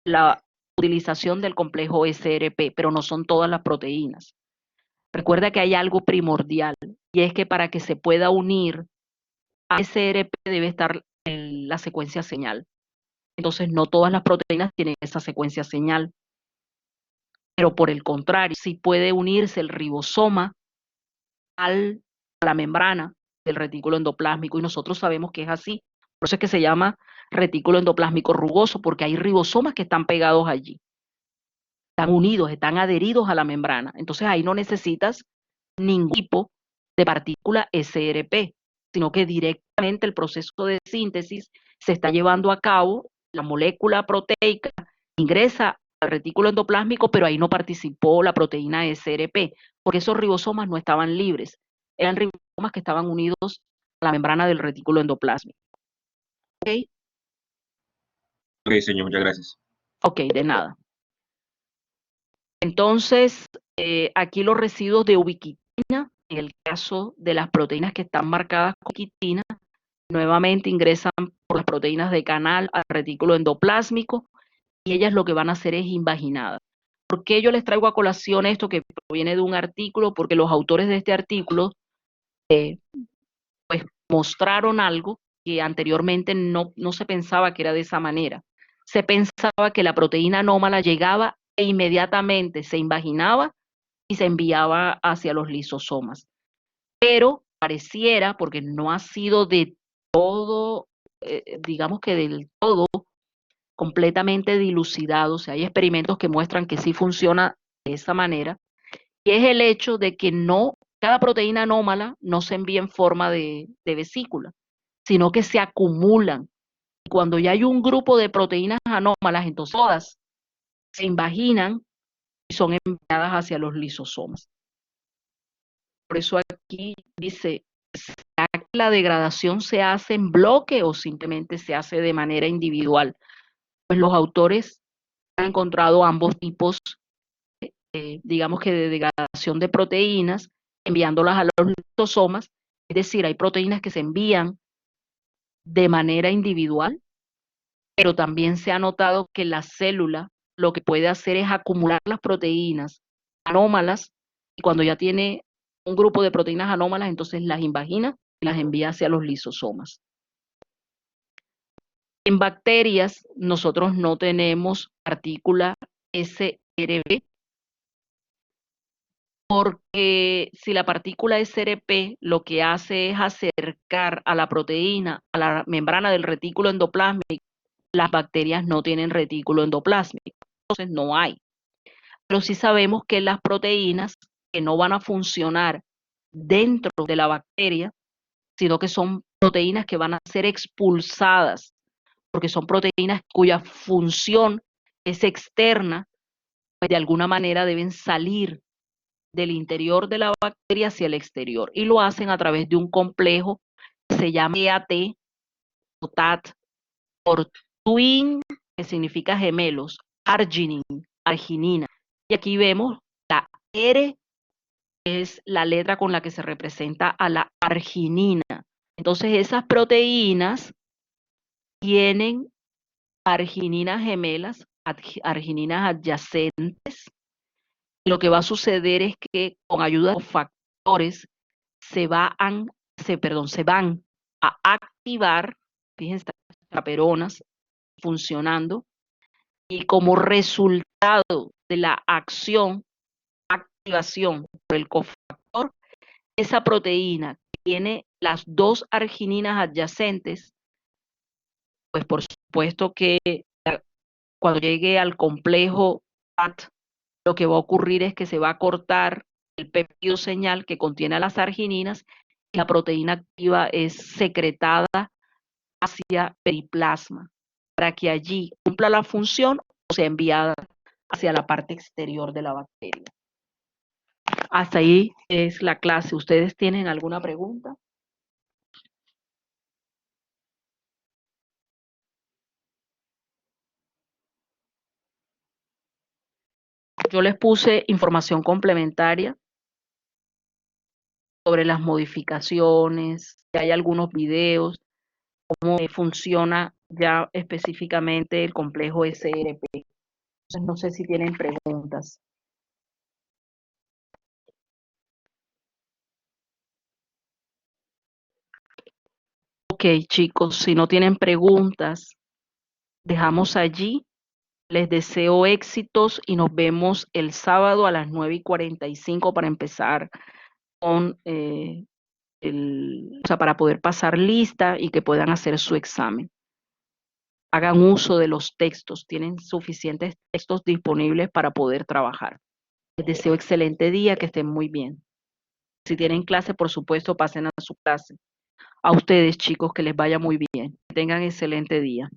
la utilización del complejo SRP, pero no son todas las proteínas. Recuerda que hay algo primordial y es que para que se pueda unir a SRP debe estar en la secuencia señal. Entonces no todas las proteínas tienen esa secuencia señal, pero por el contrario, sí puede unirse el ribosoma a la membrana del retículo endoplásmico y nosotros sabemos que es así. Por eso es que se llama retículo endoplásmico rugoso, porque hay ribosomas que están pegados allí, están unidos, están adheridos a la membrana. Entonces ahí no necesitas ningún tipo de partícula SRP, sino que directamente el proceso de síntesis se está llevando a cabo, la molécula proteica ingresa al retículo endoplásmico, pero ahí no participó la proteína SRP, porque esos ribosomas no estaban libres, eran ribosomas que estaban unidos a la membrana del retículo endoplásmico. ¿Ok? Ok, señor, muchas gracias. Ok, de nada. Entonces, aquí los residuos de ubiquitina, en el caso de las proteínas que están marcadas con ubiquitina, nuevamente ingresan por las proteínas de canal al retículo endoplásmico y ellas lo que van a hacer es invaginadas. ¿Por qué yo les traigo a colación esto que proviene de un artículo? Porque los autores de este artículo pues mostraron algo que anteriormente no se pensaba que era de esa manera. Se pensaba que la proteína anómala llegaba e inmediatamente se invaginaba y se enviaba hacia los lisosomas. Pero pareciera, porque no ha sido de todo digamos que del todo completamente dilucidado. O sea, hay experimentos que muestran que sí funciona de esa manera, y es el hecho de que cada proteína anómala no se envía en forma de vesícula, sino que se acumulan. Y cuando ya hay un grupo de proteínas anómalas, entonces todas se invaginan y son enviadas hacia los lisosomas. Por eso aquí dice, ¿será que la degradación se hace en bloque o simplemente se hace de manera individual? Pues los autores han encontrado ambos tipos, digamos que de degradación de proteínas, enviándolas a los lisosomas. Es decir, hay proteínas que se envían de manera individual, pero también se ha notado que la célula lo que puede hacer es acumular las proteínas anómalas, y cuando ya tiene un grupo de proteínas anómalas, entonces las invagina y las envía hacia los lisosomas. En bacterias nosotros no tenemos partícula SRP, porque si la partícula SRP lo que hace es acercar a la proteína a la membrana del retículo endoplásmico, las bacterias no tienen retículo endoplásmico, entonces no hay. Pero sí sabemos que las proteínas que no van a funcionar dentro de la bacteria, sino que son proteínas que van a ser expulsadas, porque son proteínas cuya función es externa, pues de alguna manera deben salir del interior de la bacteria hacia el exterior, y lo hacen a través de un complejo que se llama EAT o TAT, por twin, que significa gemelos, arginina. Y aquí vemos la R, es la letra con la que se representa a la arginina. Entonces esas proteínas tienen argininas gemelas, argininas adyacentes. Lo que va a suceder es que con ayuda de los factores se van a activar, fíjense, las chaperonas funcionando, y como resultado de la activación por el cofactor, esa proteína que tiene las dos argininas adyacentes, pues por supuesto que cuando llegue al complejo TAT, lo que va a ocurrir es que se va a cortar el péptido señal que contiene las argininas, y la proteína activa es secretada hacia periplasma, para que allí cumpla la función o sea enviada hacia la parte exterior de la bacteria. Hasta ahí es la clase. ¿Ustedes tienen alguna pregunta? Yo les puse información complementaria sobre las modificaciones, hay algunos videos, cómo funciona ya específicamente el complejo SRP. Entonces, no sé si tienen preguntas. Ok, chicos, si no tienen preguntas, dejamos allí. Les deseo éxitos y nos vemos el sábado a las 9:45 para empezar con para poder pasar lista y que puedan hacer su examen. Hagan uso de los textos, tienen suficientes textos disponibles para poder trabajar. Les deseo excelente día, que estén muy bien. Si tienen clase, por supuesto, pasen a su clase. A ustedes, chicos, que les vaya muy bien. Que tengan excelente día.